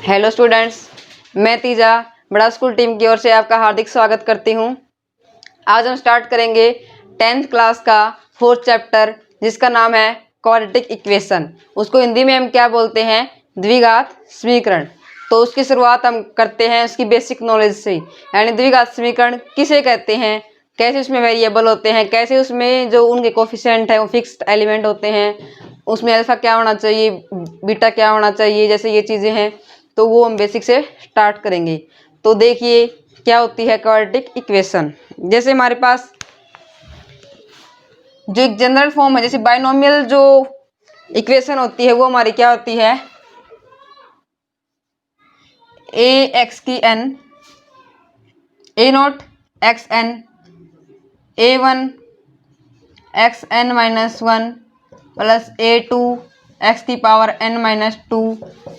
Hello students, मैं तीजा बड़ा school team की ओर से आपका हार्दिक स्वागत करती हूं। आज हम स्टार्ट करेंगे 10th क्लास का 4th चैप्टर जिसका नाम है क्वाड्रेटिक इक्वेशन। उसको हिंदी में हम क्या बोलते हैं? द्विघात समीकरण। तो उसकी शुरुआत हम करते हैं उसकी बेसिक नॉलेज से, यानी द्विघात समीकरण किसे कहते हैं, कैसे उसमें वेरिएबल होते हैं, कैसे उसमें जो उनके कोफिशिएंट है वो फिक्स्ड एलिमेंट होते हैं, उसमें अल्फा क्या होना चाहिए, बीटा क्या होना चाहिए, जैसे ये चीज़ें हैं। तो वो हम बेसिक से स्टार्ट करेंगे। तो देखिए क्या होती है क्वाड्रेटिक इक्वेशन। जैसे हमारे पास जो एक जनरल फॉर्म है, जैसे बाइनोमियल जो इक्वेशन होती है वो हमारी क्या होती है? ए एक्स की n, a naught x n, a one x n minus one plus a two x की power n minus two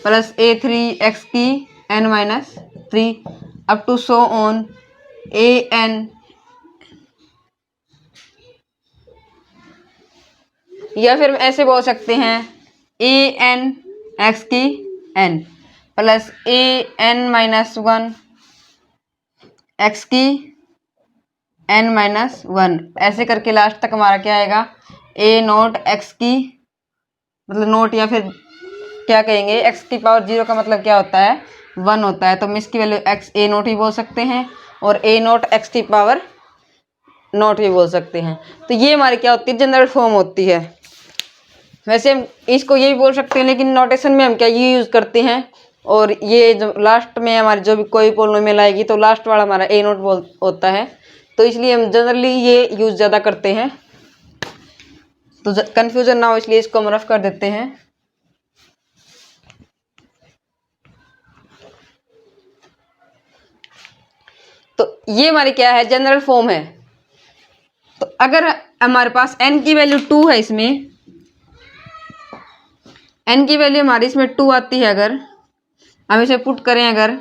plus a three x की n minus three up to so on a n, या फिर ऐसे बोल सकते हैं a n x की n plus a n minus one x की एन माइनस वन। ऐसे करके लास्ट तक हमारा क्या आएगा? ए नोट एक्स की, मतलब नोट या फिर क्या कहेंगे, एक्स की पावर जीरो का मतलब क्या होता है? वन होता है। तो हम इसकी वैल्यू एक्स ए नोट भी बोल सकते हैं और ए नोट एक्स की पावर नोट भी बोल सकते हैं। तो ये हमारी क्या होती है? जनरल फॉर्म होती है। वैसे हम इसको ये भी बोल सकते हैं, लेकिन नोटेशन में हम क्या ये यूज़ करते हैं। और ये जो लास्ट में हमारी जो भी कोई पॉलिनोमियल आएगी तो लास्ट वाला हमारा ए नोट बोल होता है, तो इसलिए हम जनरली ये यूज़ ज़्यादा करते हैं। तो कन्फ्यूजन ना हो इसलिए इसको हम रफ कर देते हैं। तो ये हमारी क्या है? जनरल फॉर्म है। तो अगर हमारे पास n की वैल्यू 2 है, इसमें n की वैल्यू हमारी इसमें 2 आती है, अगर हम इसे पुट करें, अगर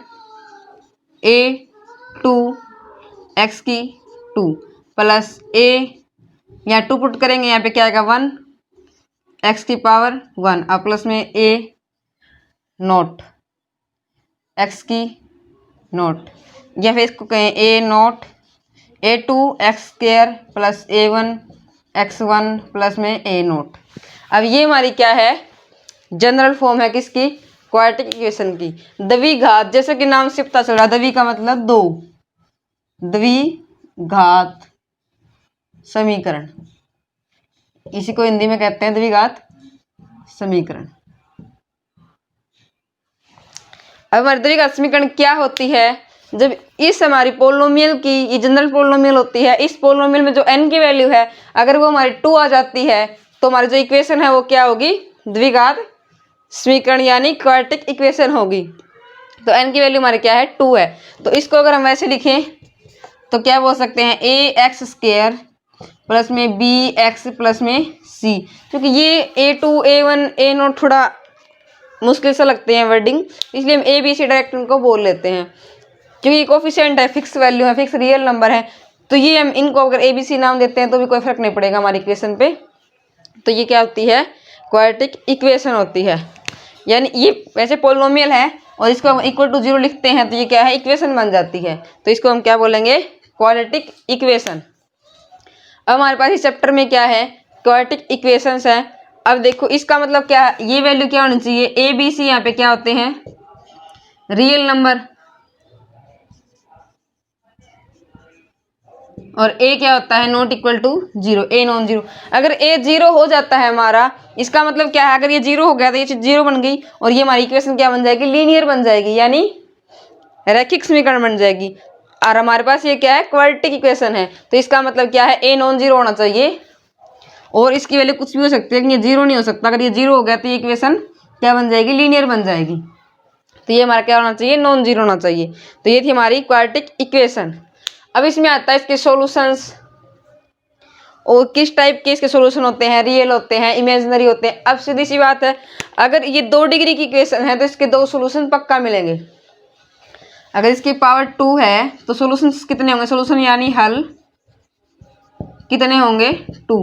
a 2 x की 2 प्लस a, यहाँ 2 पुट करेंगे, यहाँ पे क्या आएगा? 1 x की पावर 1 और प्लस में a नोट x की नोट, या फिर इसको कहें a naught a two x square plus a one x one plus में ए नोट। अब ये हमारी क्या है? जनरल फॉर्म है किसकी? क्वाड्रेटिक इक्वेशन की। द्विघात, जैसे कि नाम से पता चल रहा, द्वि का मतलब दो, द्विघात समीकरण, इसी को हिंदी में कहते हैं द्विघात समीकरण। अब हमारी द्विघात समीकरण क्या होती है? जब इस हमारी पोलिनोमियल की, ये जनरल पोलिनोमियल होती है, इस पोलिनोमियल में जो n की वैल्यू है अगर वो हमारी 2 आ जाती है तो हमारी जो इक्वेशन है वो क्या होगी? द्विघात समीकरण यानी क्वाड्रेटिक इक्वेशन होगी। तो n की वैल्यू हमारी क्या है? 2 है। तो इसको अगर हम वैसे लिखें तो क्या बोल सकते हैं? ए एक्स स्क्वायर प्लस में बी एक्स प्लस में सी। क्योंकि ये a two a one a naught थोड़ा मुश्किल से लगते हैं वर्डिंग, इसलिए हम ए बी सी डायरेक्ट उनको बोल लेते हैं, क्योंकि कोफिशिएंट है, फिक्स वैल्यू है, फिक्स रियल नंबर है। तो ये हम इनको अगर ए बी सी नाम देते हैं तो भी कोई फर्क नहीं पड़ेगा हमारी इक्वेशन पे। तो ये क्या होती है? क्वाड्रेटिक इक्वेशन होती है। यानी ये वैसे पोलिनोमियल है और इसको हम इक्वल टू 0 लिखते हैं तो ये क्या है? इक्वेशन बन जाती है। तो इसको हम क्या बोलेंगे? Quadratic equation. अब हमारे पास इस चैप्टर में क्या है? क्वाड्रेटिक इक्वेशंस है। अब देखो इसका मतलब क्या है? ये वैल्यू क्या होनी चाहिए? ए बी सी यहाँ पे क्या होते हैं? रियल नंबर, और a क्या होता है? Not equal to 0, a non zero. अगर a 0 हो जाता है हमारा, इसका मतलब क्या है? अगर ये 0 हो गया तो ये चीज 0 बन गई और ये हमारी इक्वेशन क्या बन जाएगी? लीनियर बन जाएगी, यानी रैखिक समीकरण बन जाएगी। और हमारे पास ये क्या है? क्वाड्रेटिक इक्वेशन है। तो इसका मतलब क्या है? a नॉन जीरो होना चाहिए और इसकी वैल्यू कुछ भी हो सकती है, लेकिन ये 0 नहीं हो सकता। अगर ये 0 हो गया तो ये इक्वेशन क्या बन जाएगी? लीनियर बन जाएगी। तो ये हमारा क्या होना चाहिए? नॉन जीरो होना चाहिए। तो ये थी हमारी क्वाड्रेटिक इक्वेशन। अब इसमें आता है इसके सॉल्यूशंस, और किस टाइप के इसके सॉल्यूशन होते हैं? रियल होते हैं, इमेजिनरी होते हैं। अब सीधी सी बात है, अगर ये 2 डिग्री की इक्वेशन है तो इसके 2 सॉल्यूशन पक्का मिलेंगे। अगर इसकी पावर 2 है तो सॉल्यूशन कितने होंगे? सॉल्यूशन यानी हल कितने होंगे? 2।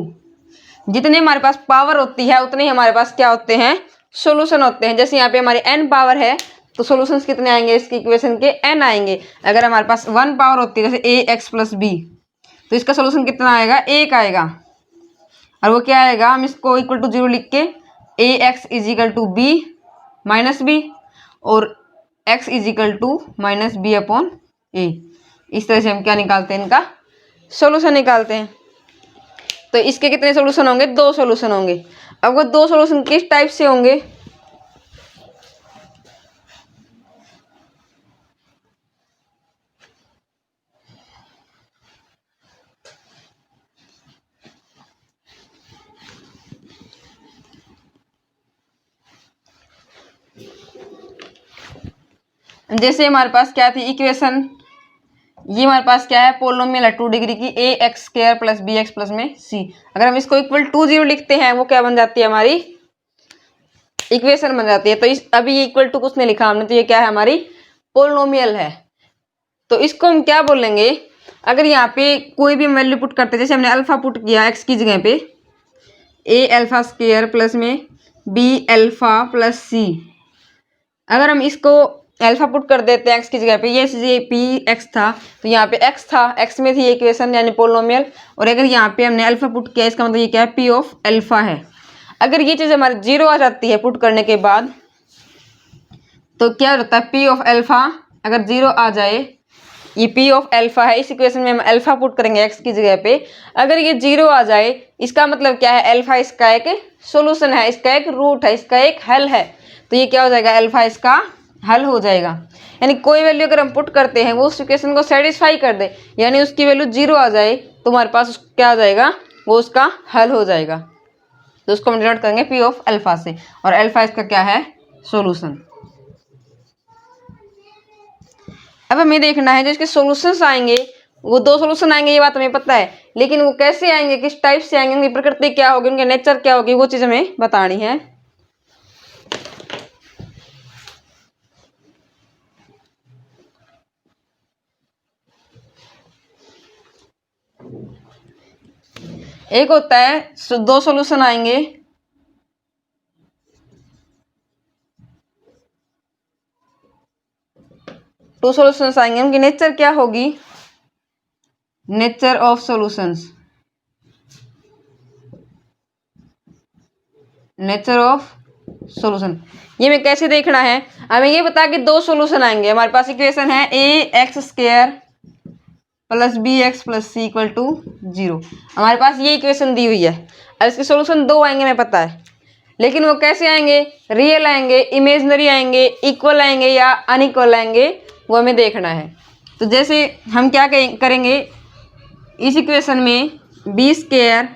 जितने हमारे पास पावर होती है उतने ही हमारे पास क्या होते हैं? सॉल्यूशन होते हैं। जैसे यहाँ पे हमारी n पावर है तो सॉल्यूशंस कितने आएंगे इसकी इक्वेशन के, n आएंगे। अगर हमारे पास 1 पावर होती है जैसे ax प्लस बी, तो इसका सॉल्यूशन कितना आएगा, 1 आएगा। और वो क्या आएगा, हम इसको इक्वल टू 0 लिख के ax equal to b minus b और x equal to minus b upon a. इस तरह से हम क्या निकालते हैं, इनका सॉल्यूशन निकालते हैं। तो इसके कितने सॉल्यूशन होंगे, 2 सॉल्यूशन होंगे। अब वो 2 सॉल्यूशन किस टाइप से होंगे, जैसे हमारे पास क्या थी इक्वेशन, ये हमारे पास क्या है, पोलिनोमियल है 2 डिग्री की, a x square plus b x plus में सी। अगर हम इसको इक्वल टू 0 लिखते हैं, वो क्या बन जाती है, हमारी इक्वेशन बन जाती है। तो इस अभी ये इक्वल टू कुछ नहीं लिखा हमने, तो ये क्या है, हमारी पोलिनोमियल है। तो इसको हम क्या बोलेंगे, अगर यहाँ पे कोई भी वैल्यू पुट करते हैं, जैसे हमने अल्फा पुट किया एक्स की जगह पे, ए अल्फा स्क्वायर प्लस में बी अल्फा प्लस सी। अगर हम इसको अल्फा पुट कर देते हैं एक्स की जगह पे, ये पी एक्स था तो यहाँ पे एक्स था, एक्स में थी इक्वेशन यानी पोलिनोमियल, और अगर यहाँ पे हमने अल्फा पुट किया, इसका मतलब ये क्या है, पी ऑफ अल्फा है। अगर ये चीज़ हमारी 0 आ जाती है पुट करने के बाद, तो क्या हो जाता है, पी ऑफ अल्फा अगर 0 आ जाए, ये पी ऑफ अल्फा है, इस इक्वेशन में हम अल्फा पुट करेंगे एक्स की जगह पे, अगर ये 0 आ जाए, इसका मतलब क्या है, अल्फा इसका एक सोल्यूशन है, इसका एक रूट है, इसका एक हल है। तो ये क्या हो जाएगा, अल्फा इसका हल हो जाएगा। यानी कोई वैल्यू अगर हम पुट करते हैं वो उस इक्वेशन को सेटिस्फाई कर दे, यानी उसकी वैल्यू 0 आ जाए, तो हमारे पास क्या आ जाएगा, वो उसका हल हो जाएगा। तो उसको हम डिनोट करेंगे पी ऑफ अल्फा से, और अल्फा इसका क्या है, सोल्यूशन। अब हमें देखना है जो इसके सॉल्यूशंस आएंगे, वो 2 सॉल्यूशन आएंगे, ये बात हमें पता है, लेकिन वो कैसे आएंगे, किस टाइप से आएंगे, उनकी प्रकृति क्या होगी, उनके नेचर क्या होगी, वो चीज़ हमें बतानी है। एक होता है 2 सॉल्यूशन आएंगे, टू सॉल्यूशंस आएंगे, उनकी नेचर क्या होगी, nature of solutions, nature of solution. ये हमें कैसे देखना है, हमें ये बता कि 2 सॉल्यूशन आएंगे, हमारे पास इक्वेशन है a x square plus b x plus c equal to 0। हमारे पास ये इक्वेशन दी हुई है। अब इसके सॉल्यूशन 2 आएंगे, हमें पता है, लेकिन वो कैसे आएंगे, रियल आएंगे, इमेजिनरी आएंगे, इक्वल आएंगे या अनइक्वल आएंगे, वो हमें देखना है। तो जैसे हम क्या करेंगे, इस इक्वेशन में B square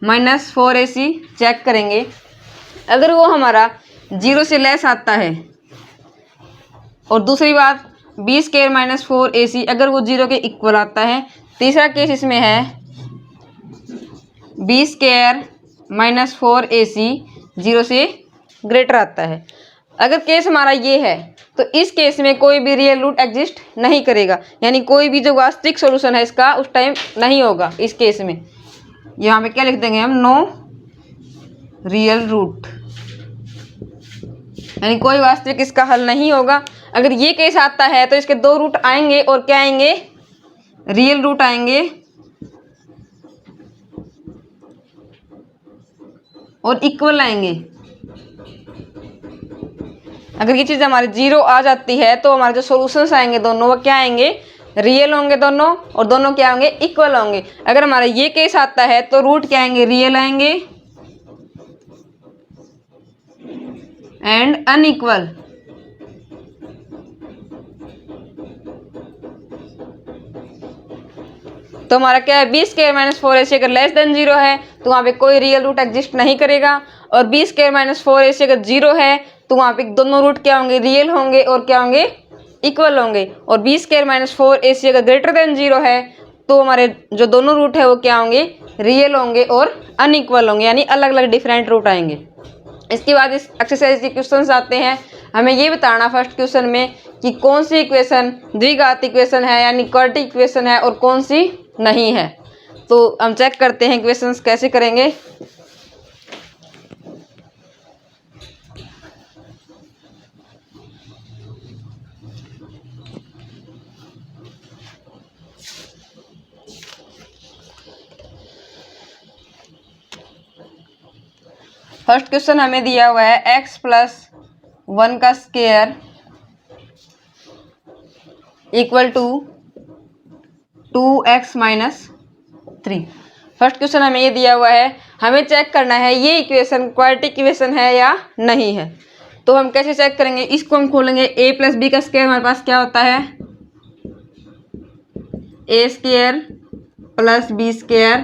minus 4ac check करेंगे। अगर वो हमारा 0 से लेस आता है, और दूसरी बात बी स्क्वायर माइनस 4ac अगर वो 0 के इक्वल आता है। तीसरा केस इसमें है बी स्क्वायर माइनस 4ac 0 से ग्रेटर आता है। अगर केस हमारा ये है, तो इस केस में कोई भी रियल रूट एग्जिस्ट नहीं करेगा, यानी कोई भी जो वास्तविक सॉल्यूशन है इसका उस टाइम नहीं होगा। इस केस में यहाँ पे क्या लिख देंगे हम, नो रियल रूट, यानी कोई वास्तविक इसका हल नहीं होगा। अगर ये केस आता है तो इसके 2 रूट आएंगे, और क्या आएंगे, रियल रूट आएंगे और इक्वल आएंगे। अगर ये चीज़ हमारी 0 आ जाती है, तो हमारे जो सॉल्यूशंस आएंगे दोनों, वो क्या आएंगे, रियल होंगे दोनों, और दोनों क्या होंगे, इक्वल होंगे। अगर हमारा ये केस आता है तो रूट क्या आएंगे, रियल आएंगे एंड अनइक्वल। तो हमारा क्या है, बी स्क्वायर माइनस 4ac अगर लेस देन 0 है तो वहाँ पे कोई रियल रूट एग्जिस्ट नहीं करेगा, और बी स्क्वायर माइनस 4ac अगर 0 है तो वहाँ पे दोनों रूट क्या होंगे, रियल होंगे और क्या होंगे, इक्वल होंगे। और बी स्क्वायर माइनस 4ac अगर ग्रेटर देन 0 है तो हमारे जो दोनों रूट है वो क्या होंगे, रियल होंगे और अनइक्वल होंगे, यानी अलग अलग डिफरेंट रूट आएंगे। इसके बाद इस एक्सरसाइज के क्वेश्चंस आते हैं। हमें ये बताना फर्स्ट क्वेश्चन में कि कौन सी इक्वेशन द्विघात इक्वेशन है यानी क्वाड्रेटिक इक्वेशन है, और कौन सी नहीं है। तो हम चेक करते हैं क्वेश्चंस कैसे करेंगे। फर्स्ट क्वेश्चन हमें दिया हुआ है x प्लस 1 का square equal to 2x minus 3। First question हमें ये दिया हुआ है, हमें चेक करना है ये इक्वेशन क्वाड्रेटिक इक्वेशन है या नहीं है। तो हम कैसे चेक करेंगे, इसको हम खोलेंगे a प्लस बी का स्क्वायर हमारे पास क्या होता है a square plus b square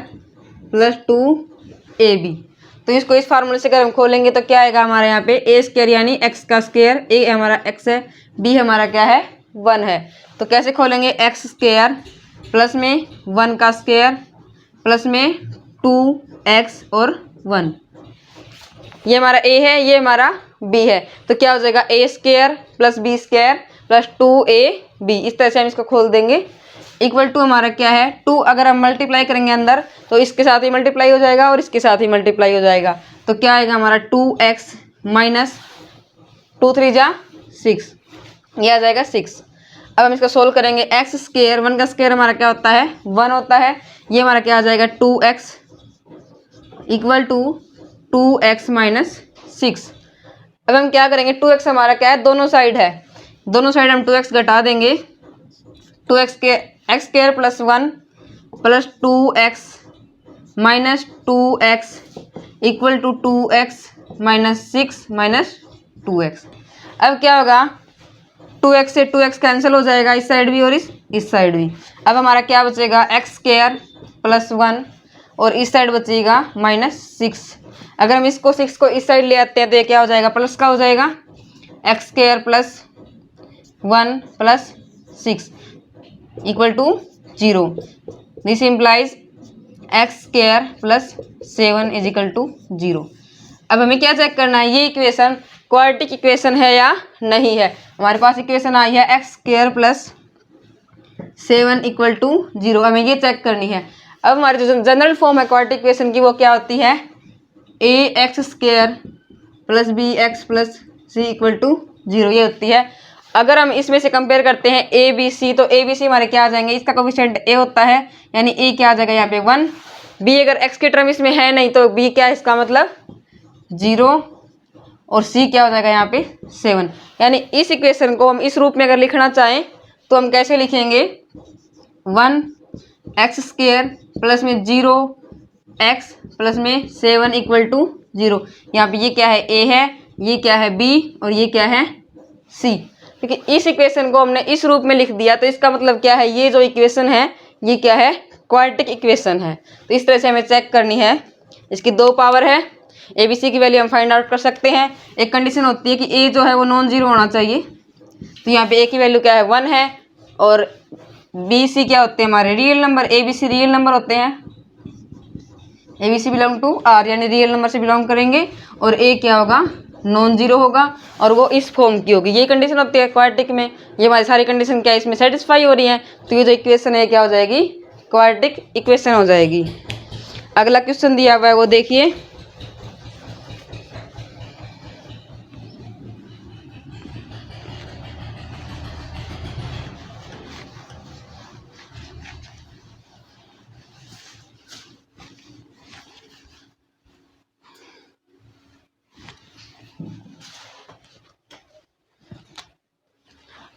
plus 2ab। तो इसको इस फार्मूले से अगर हम खोलेंगे तो क्या आएगा हमारे यहाँ पे a स्क्वायर यानी x का स्क्वायर, a हमारा x है, b हमारा क्या है 1 है। तो कैसे खोलेंगे, x स्क्वायर प्लस में 1 का स्क्वायर प्लस में 2x और 1, ये हमारा a है, ये हमारा b है। तो क्या हो जाएगा a square plus b square plus 2ab, इस तरह से हम इसको खोल देंगे। इक्वल टू हमारा क्या है 2, अगर हम मल्टीप्लाई करेंगे अंदर तो इसके साथ ही मल्टीप्लाई हो जाएगा और इसके साथ ही मल्टीप्लाई हो जाएगा। तो क्या आएगा हमारा 2x माइनस 2 3 जा 6, ये आ जाएगा 6। अब हम इसको सोल्व करेंगे, x स्क्वायर 1 का स्क्वायर हमारा क्या होता है 1 होता है, ये हमारा क्या आ जाएगा 2x equal to 2x minus 6। अब हम क्या करेंगे, 2x हमारा क्या है दोनों साइड है, दोनों साइड हम 2x घटा देंगे। 2x के x square plus 1 plus 2x minus 2x equal to 2x minus 6 minus 2x। अब क्या होगा 2x से 2x कैंसिल हो जाएगा, इस साइड भी और इस साइड भी। अब हमारा क्या बचेगा x स्क्वायर प्लस 1 और इस साइड बचेगा माइनस 6। अगर हम इसको 6 को इस साइड ले आते हैं तो ये क्या हो जाएगा प्लस का हो जाएगा, x square plus 1 plus 6 equal to 0। This implies x square plus 7 is equal to 0। अब हमें क्या चेक करना है, ये इक्वेशन क्वाड्रेटिक इक्वेशन है या नहीं है। हमारे पास इक्वेशन आई है x square plus 7 equal to 0, हमें ये चेक करनी है। अब हमारी जो जनरल फॉर्म है क्वाड्रेटिक इक्वेशन की वो क्या होती है ax square plus bx plus c equal to 0, ये होती है। अगर हम इसमें से कंपेयर करते हैं a b c, तो a b c हमारे क्या आ जाएंगे, इसका कोफिशिएंट a होता है यानी a क्या आ जाएगा यहाँ पे 1, b अगर x के टर्म इसमें है नहीं तो b क्या है इसका मतलब 0 और c क्या हो जाएगा यहाँ पे 7। यानी इस इक्वेशन को हम इस रूप में अगर लिखना चाहें तो हम कैसे लिखेंगे 1 x स्क्वायर प्लस में 0 x प्लस में 7 इक्वल टू 0। यहाँ पे ये क्या है a है, ये क्या है b और ये क्या है c। क्योंकि इस इक्वेशन को हमने इस रूप में लिख दिया तो इसका मतलब क्या है, ये जो इक्वेशन है ये क्या है क्वाड्रेटिक इक्वेशन है। तो इस तरह से हमें चेक करनी है। इसकी 2 पावर है, ए बी सी की वैल्यू हम फाइंड आउट कर सकते हैं। एक कंडीशन होती है कि ए जो है वो नॉन जीरो होना चाहिए, तो यहाँ पे ए की वैल्यू क्या है 1 है और बी सी क्या होते हैं हमारे real number, a b c real number होते हैं। A b c belong to R यानी रियल नंबर से बिलोंग करेंगे और ए क्या होगा नॉन जीरो होगा और वो इस फॉर्म की होगी। ये कंडीशन होती है क्वाड्रेटिक में, ये हमारी सारी कंडीशन क्या है इसमें सेटिस्फाई हो रही है, तो ये जो इक्वेशन है क्या हो जाएगी क्वाड्रेटिक इक्वेशन हो जाएगी। अगला क्वेश्चन दिया हुआ है वो देखिए,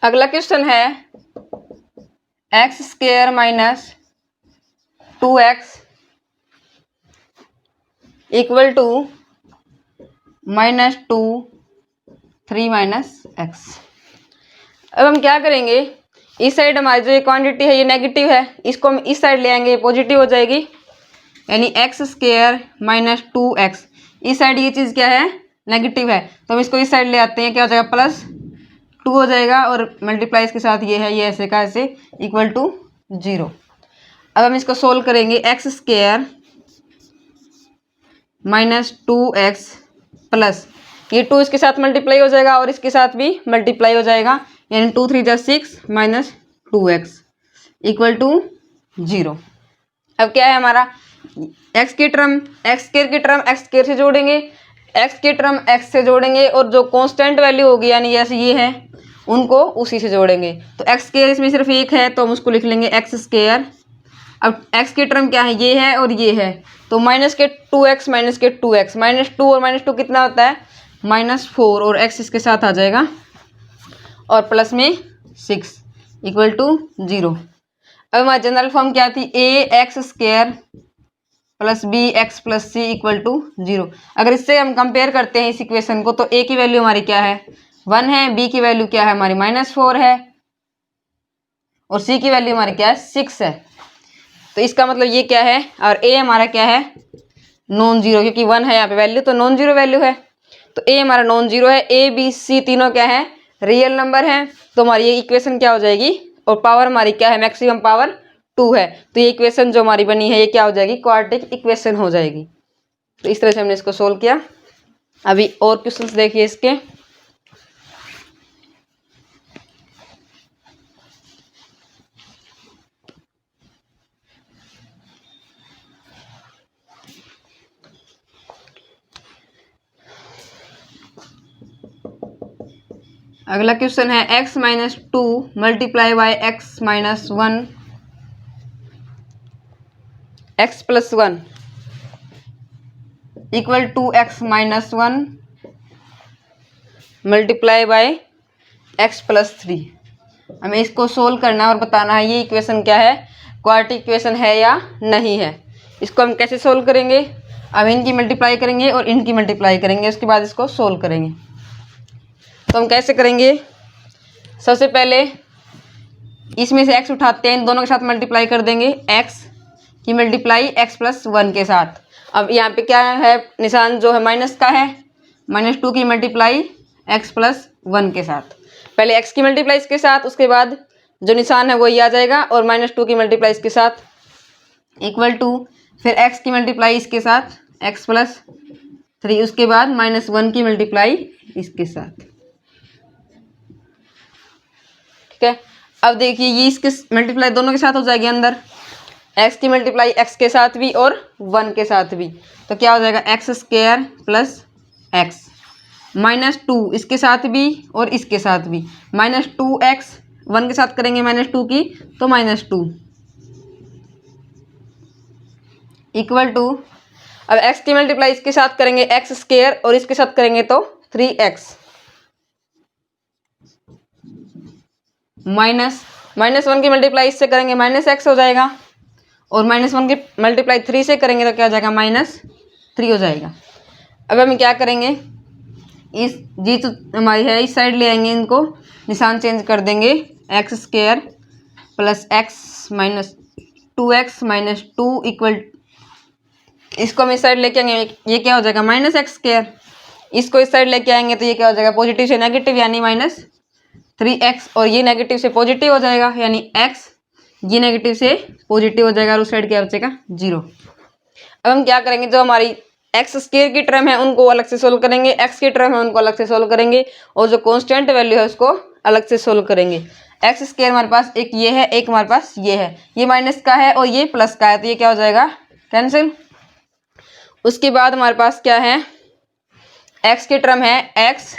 अगला क्वेश्चन है x square minus 2x equal to minus 2 3 minus x. अब हम क्या करेंगे, इस साइड हमारी जो ये क्वांटिटी है ये नेगेटिव है, इसको हम इस साइड ले आएंगे, ये पॉजिटिव हो जाएगी यानी एक्स स्क्वायर माइनस 2x। इस साइड ये चीज़ क्या है नेगेटिव है, तो हम इसको इस साइड ले आते हैं, क्या हो जाएगा प्लस 2 हो जाएगा और मल्टीप्लाई इसके साथ ये है, ये ऐसे का ऐसे इक्वल टू 0। अब हम इसको सोल्व करेंगे, x square minus 2x plus ये 2 इसके साथ मल्टीप्लाई हो जाएगा और इसके साथ भी मल्टीप्लाई हो जाएगा यानी 2 3 जा 6 माइनस 2x इक्वल टू 0। अब क्या है हमारा x की टर्म एक्स स्क्वायर की टर्म एक्स स्क्वायर से जोड़ेंगे, x की टर्म x से जोड़ेंगे और जो कांस्टेंट वैल्यू होगी यानी जैसे ये है उनको उसी से जोड़ेंगे। तो एक्स स्क्वायर इसमें सिर्फ एक है तो हम उसको लिख लेंगे एक्स स्क्वायर। अब एक्स की टर्म क्या है ये है और ये है, तो तो माइनस के 2x माइनस के 2x, -2 और -2 कितना होता है -4 और x इसके साथ आ जाएगा और प्लस में 6 इक्वल टू 0। अब हमारी जनरल फॉर्म क्या थी, ax² plus bx plus c equal to 0। अगर इससे हम कंपेयर करते हैं इस इक्वेशन को तो a की वैल्यू हमारी क्या है 1 है, b की वैल्यू क्या है हमारी -4 है और c की वैल्यू हमारी क्या है 6 है। तो इसका मतलब ये क्या है, और a हमारा क्या है नॉन जीरो, क्योंकि 1 है यहाँ पे वैल्यू तो नॉन जीरो वैल्यू है। तो a हमारा नॉन जीरो है, a b c तीनों क्या है रियल नंबर है। तो हमारी ये इक्वेशन क्या हो जाएगी, और पावर हमारी क्या है मैक्सिमम पावर 2 है। तो ये इक्वेशन जो हमारी बनी है ये क्या हो जाएगी क्वाड्रेटिक इक्वेशन हो जाएगी। तो इस तरह से हमने इसको सोल्व किया। अभी और क्वेश्चंस देखिए इसके। अगला क्वेश्चन है x minus 2 multiply by x minus 1 x plus 1 equal to x minus 1 multiply by x plus 3। हमें इसको सोल्व करना है और बताना है ये इक्वेशन क्या है क्वाड्रेटिक इक्वेशन है या नहीं है। इसको हम कैसे सोल्व करेंगे, अब इनकी मल्टीप्लाई करेंगे और इनकी मल्टीप्लाई करेंगे, उसके बाद इसको सोल्व करेंगे। तो हम कैसे करेंगे, सबसे पहले इसमें से x उठाते हैं, इन दोनों के साथ मल्टीप्लाई कर देंगे, x की मल्टीप्लाई x प्लस 1 के साथ। अब यहाँ पे क्या है निशान जो है माइनस का है, -2 की मल्टीप्लाई x प्लस 1 के साथ। पहले x की मल्टीप्लाई इसके साथ, उसके बाद जो निशान है वही आ जाएगा और -2 की मल्टीप्लाई इसके साथ इक्वल टू फिर x की मल्टीप्लाई इसके साथ x प्लस 3, उसके बाद -1 की मल्टीप्लाई इसके साथ। ठीक है, अब देखिए ये इसके मल्टीप्लाई दोनों के साथ हो जाएगी अंदर, x की मल्टीप्लाई x के साथ भी और 1 के साथ भी। तो क्या हो जाएगा x² प्लस x -2 इसके साथ भी और इसके साथ भी, -2x 1 के साथ करेंगे -2 की तो -2 इक्वल टू, अब x की मल्टीप्लाई इसके साथ करेंगे x² और इसके साथ करेंगे तो 3x -1 की मल्टीप्लाई इससे करेंगे -x हो जाएगा और -1 की मल्टीप्लाई 3 से करेंगे तो क्या हो जाएगा -3 हो जाएगा। अब हम क्या करेंगे, इस जी तो हमारी है इस साइड ले आएंगे, इनको निशान चेंज कर देंगे, x² plus x minus 2x minus 2 equal, इसको हम इस साइड लेके आएंगे, ये क्या हो जाएगा -x²। इसको इस साइड लेके आएंगे तो ये क्या हो जाएगा पॉजिटिव से नेगेटिव यानी -3x और ये नेगेटिव से पॉजिटिव हो जाएगा यानी x, ये नेगेटिव से पॉजिटिव हो जाएगा और उस साइड क्या बचेगा 0। अब हम क्या करेंगे, जो हमारी x² की टर्म है उनको अलग से सोल्व करेंगे, x की टर्म है उनको अलग से सोल्व करेंगे और जो कांस्टेंट वैल्यू है उसको अलग से सोल्व करेंगे। x² हमारे पास एक ये है, एक हमारे पास ये है, ये माइनस का है और ये प्लस का है तो ये क्या हो जाएगा कैंसिल। उसके बाद हमारे पास क्या है, x की टर्म है x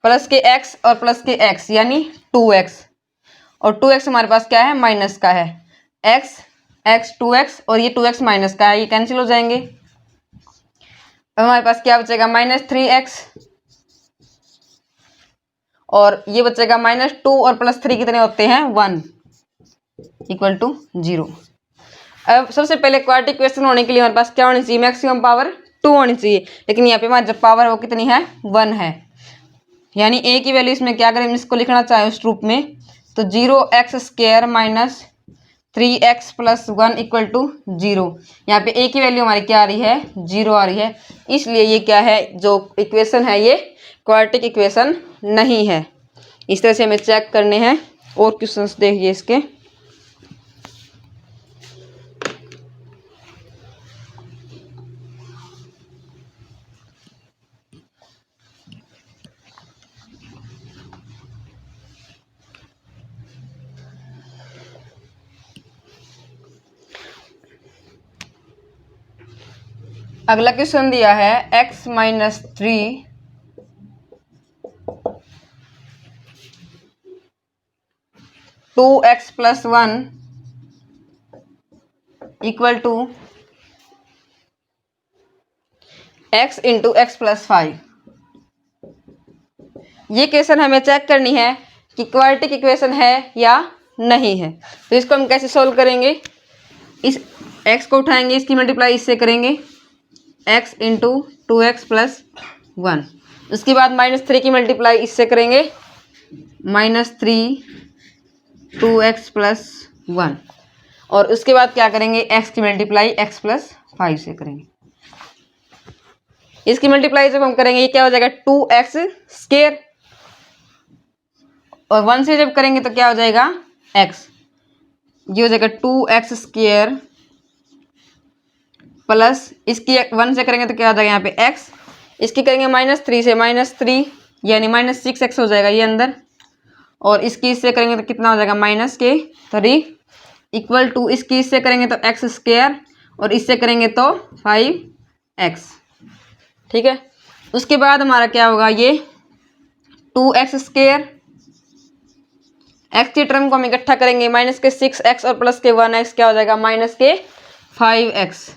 प्लस के x और प्लस के x यानी 2x और 2x हमारे पास क्या है माइनस का है, x 2x और ये 2x माइनस का है, ये कैंसिल हो जाएंगे। अब हमारे पास क्या बचेगा -3x और ये बचेगा -2 और +3 कितने होते हैं 1 इक्वल टू 0। अब सबसे पहले क्वाड्रेटिक इक्वेशन होने के लिए हमारे पास क्या होनी चाहिए मैक्सिमम पावर 2 होनी चाहिए, लेकिन यहाँ पे हमारी जब पावर वो कितनी है 1 है, यानी a की वैल्यू इसमें क्या करें, इसको लिखना चाहे उस रूप में तो 0x² minus 3x plus 1 equal to 0। यहाँ पे a की वैल्यू हमारी क्या आ रही है 0 आ रही है, इसलिए ये क्या है जो इक्वेशन है ये क्वाड्रेटिक इक्वेशन नहीं है। इस तरह से हमें चेक करने हैं और क्वेश्चंस देखिए इसके। अगला क्वेश्चन दिया है x minus 3 2x plus 1 equal to x into x plus 5। ये इक्वेशन हमें चेक करनी है कि क्वाड्रेटिक इक्वेशन है या नहीं है। तो इसको हम कैसे सोल्व करेंगे, इस x को उठाएंगे, इसकी मल्टीप्लाई इससे करेंगे, x इंटू 2x प्लस 1। उसके बाद -3 की मल्टीप्लाई इससे करेंगे, -3 2x प्लस 1। और उसके बाद क्या करेंगे, x की मल्टीप्लाई x प्लस 5 से करेंगे। इसकी मल्टीप्लाई जब हम करेंगे ये क्या हो जाएगा, 2x स्क्वायर, और 1 से जब करेंगे तो क्या हो जाएगा, x। ये हो जाएगा 2x स्क्वायर प्लस इसकी 1 से करेंगे तो क्या हो जाएगा यहाँ पे x। इसकी करेंगे -3 से, -3 यानी -6x हो जाएगा ये अंदर, और इसकी इससे करेंगे तो कितना हो जाएगा, -3 इक्वल टू इसकी इससे करेंगे तो x स्क्वायर, और इससे करेंगे तो 5x। ठीक है, उसके बाद हमारा क्या होगा, ये 2x स्क्वायर, x की टर्म को हम इकट्ठा करेंगे, -6x और +1x क्या हो जाएगा, -5x,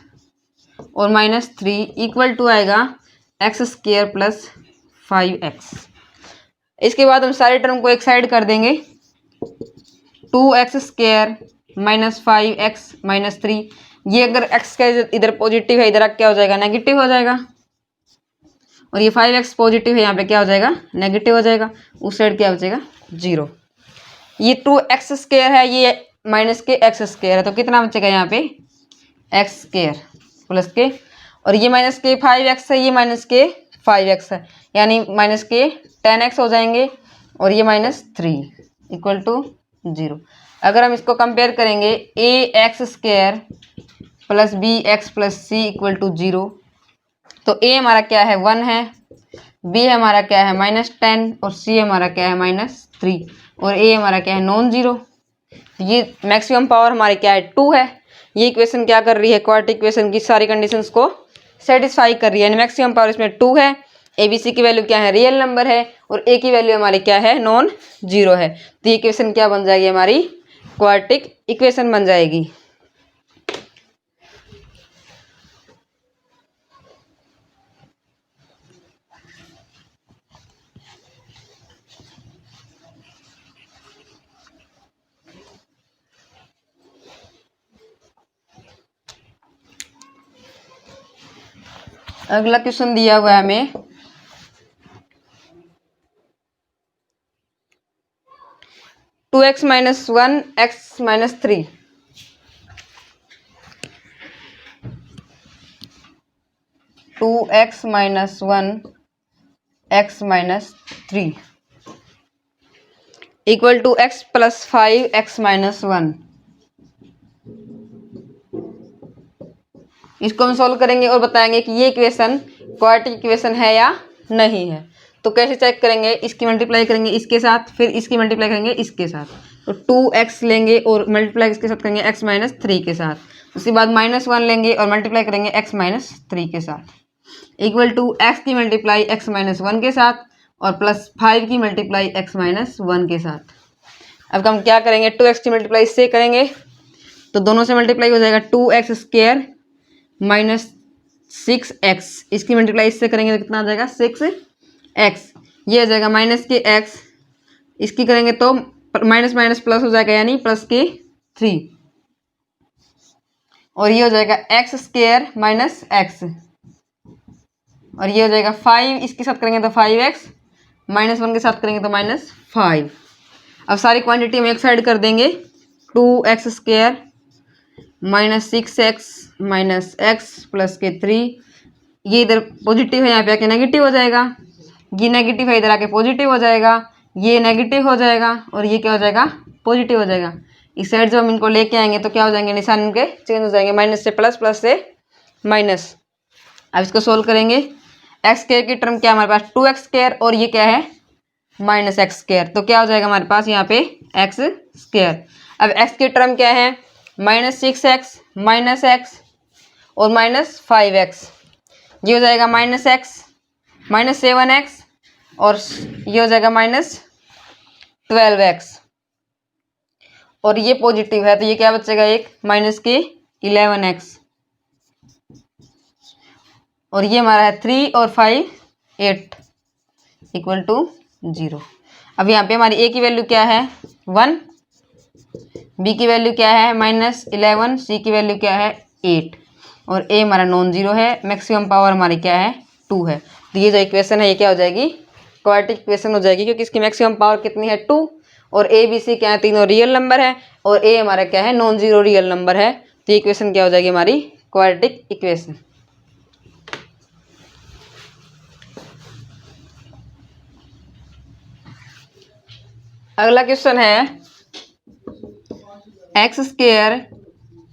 और -3 इक्वल टू आएगा x स्क्वायर प्लस 5x। इसके बाद हम सारे टर्म को एक साइड कर देंगे, 2x स्क्वायर -5x -3, ये अगर x का इधर पॉजिटिव है, इधर क्या हो जाएगा, नेगेटिव हो जाएगा, और ये 5x पॉजिटिव है, यहाँ पे क्या हो जाएगा, नेगेटिव हो जाएगा, उस साइड क्या बचेगा, 0। ये 2x स्क्वायर है, ये -x स्क्वायर है, तो कितना बचेगा यहाँ पे, x स्क्वायर प्लस के, और ये -5x है, ये -5x है, यानी -10x हो जाएंगे, और ये -3 इक्वल टू 0। अगर हम इसको कंपेयर करेंगे, ax square plus bx plus c equal to 0, तो a हमारा क्या है, 1 है, b हमारा क्या है, -10, और c हमारा क्या है, -3, और a हमारा क्या है, नॉन जीरो। ये मैक्सिमम पावर हमारी क्या है, 2 है। ये इक्वेशन क्या कर रही है, क्वाड्रेटिक इक्वेशन की सारी कंडीशंस को सेटिस्फाई कर रही है, यानी मैक्सिमम पावर इसमें 2 है। ABC की वैल्यू क्या है, रियल नंबर है, और a की वैल्यू हमारी क्या है, नॉन जीरो है। तो ये इक्वेशन क्या बन जाएगी, हमारी क्वाड्रेटिक इक्वेशन बन जाएगी। अगला क्वेश्चन दिया हुआ है हमें, two x minus 1 x minus 3, two x minus 1 x minus 3 equal to x plus 5x minus 1। इसको हम सोल्व करेंगे और बताएंगे कि ये इक्वेशन क्वाड्रेटिक इक्वेशन है या नहीं है। तो कैसे चेक करेंगे, इसकी मल्टीप्लाई करेंगे इसके साथ, फिर इसकी मल्टीप्लाई करेंगे इसके साथ, तो 2x लेंगे और मल्टीप्लाई इसके साथ करेंगे x माइनस 3 के साथ, उसके बाद -1 लेंगे और मल्टीप्लाई करेंगे x माइनस 3 के साथ, इक्वल टू x की मल्टीप्लाई x माइनस 1 के साथ, और प्लस 5 की मल्टीप्लाई x माइनस 1 के साथ। अब हम क्या करेंगे, 2x की मल्टीप्लाई इससे करेंगे, तो दोनों से मल्टीप्लाई हो जाएगा 2x स्क्वायर -6x, इसकी मल्टीप्लाई इससे करेंगे तो कितना आ जाएगा, 6x। ये हो जाएगा माइनस के x, इसकी करेंगे तो माइनस माइनस प्लस हो जाएगा, यानी प्लस के 3, और ये हो जाएगा x स्क्वायर माइनस x, और ये हो जाएगा 5, इसके साथ करेंगे तो 5x, -1 के साथ करेंगे तो -5। अब सारी क्वांटिटी हम एक साइड कर देंगे, 2x square -6x minus x plus के 3, ये इधर पॉजिटिव है, यहाँ पे आके नेगेटिव हो जाएगा, ये नेगेटिव है, इधर आके पॉजिटिव हो जाएगा, ये नेगेटिव हो जाएगा, और ये क्या हो जाएगा, पॉजिटिव हो जाएगा। इस साइड जब हम इनको लेके आएंगे तो क्या हो जाएंगे, निशान इनके चेंज हो जाएंगे, माइनस से प्लस, प्लस से माइनस। अब इसको सोल्व करेंगे, एक्स स्क्वायर की टर्म क्या है हमारे पास, 2x स्क्वायर, और ये क्या है -x स्क्वायर, तो क्या हो जाएगा हमारे पास यहाँ पे x स्क्वायर। अब x की टर्म क्या है, -6x -x और -5x, ये हो जाएगा -x -7x, और ये हो जाएगा -12x, और ये पॉजिटिव है, तो ये क्या बचेगा, एक -11x, और ये हमारा है 3 और 5 8 इक्वल टू 0। अब यहाँ पे हमारी ए की वैल्यू क्या है 1, बी की वैल्यू क्या है -11, सी की वैल्यू क्या है 8 और ए हमारा नॉन जीरो है। मैक्सिमम पावर हमारी क्या है 2 है। तो ये जो इक्वेशन है ये क्या हो जाएगी क्वाड्रेटिक इक्वेशन हो जाएगी, क्योंकि इसकी मैक्सिमम पावर कितनी है 2 और ए बी सी क्या है तीनों रियल नंबर है और ए हमारा क्या है नॉन जीरो रियल नंबर है। तो ये इक्वेशन क्या हो जाएगी हमारी क्वाड्रेटिक इक्वेशन। अगला क्वेश्चन है x²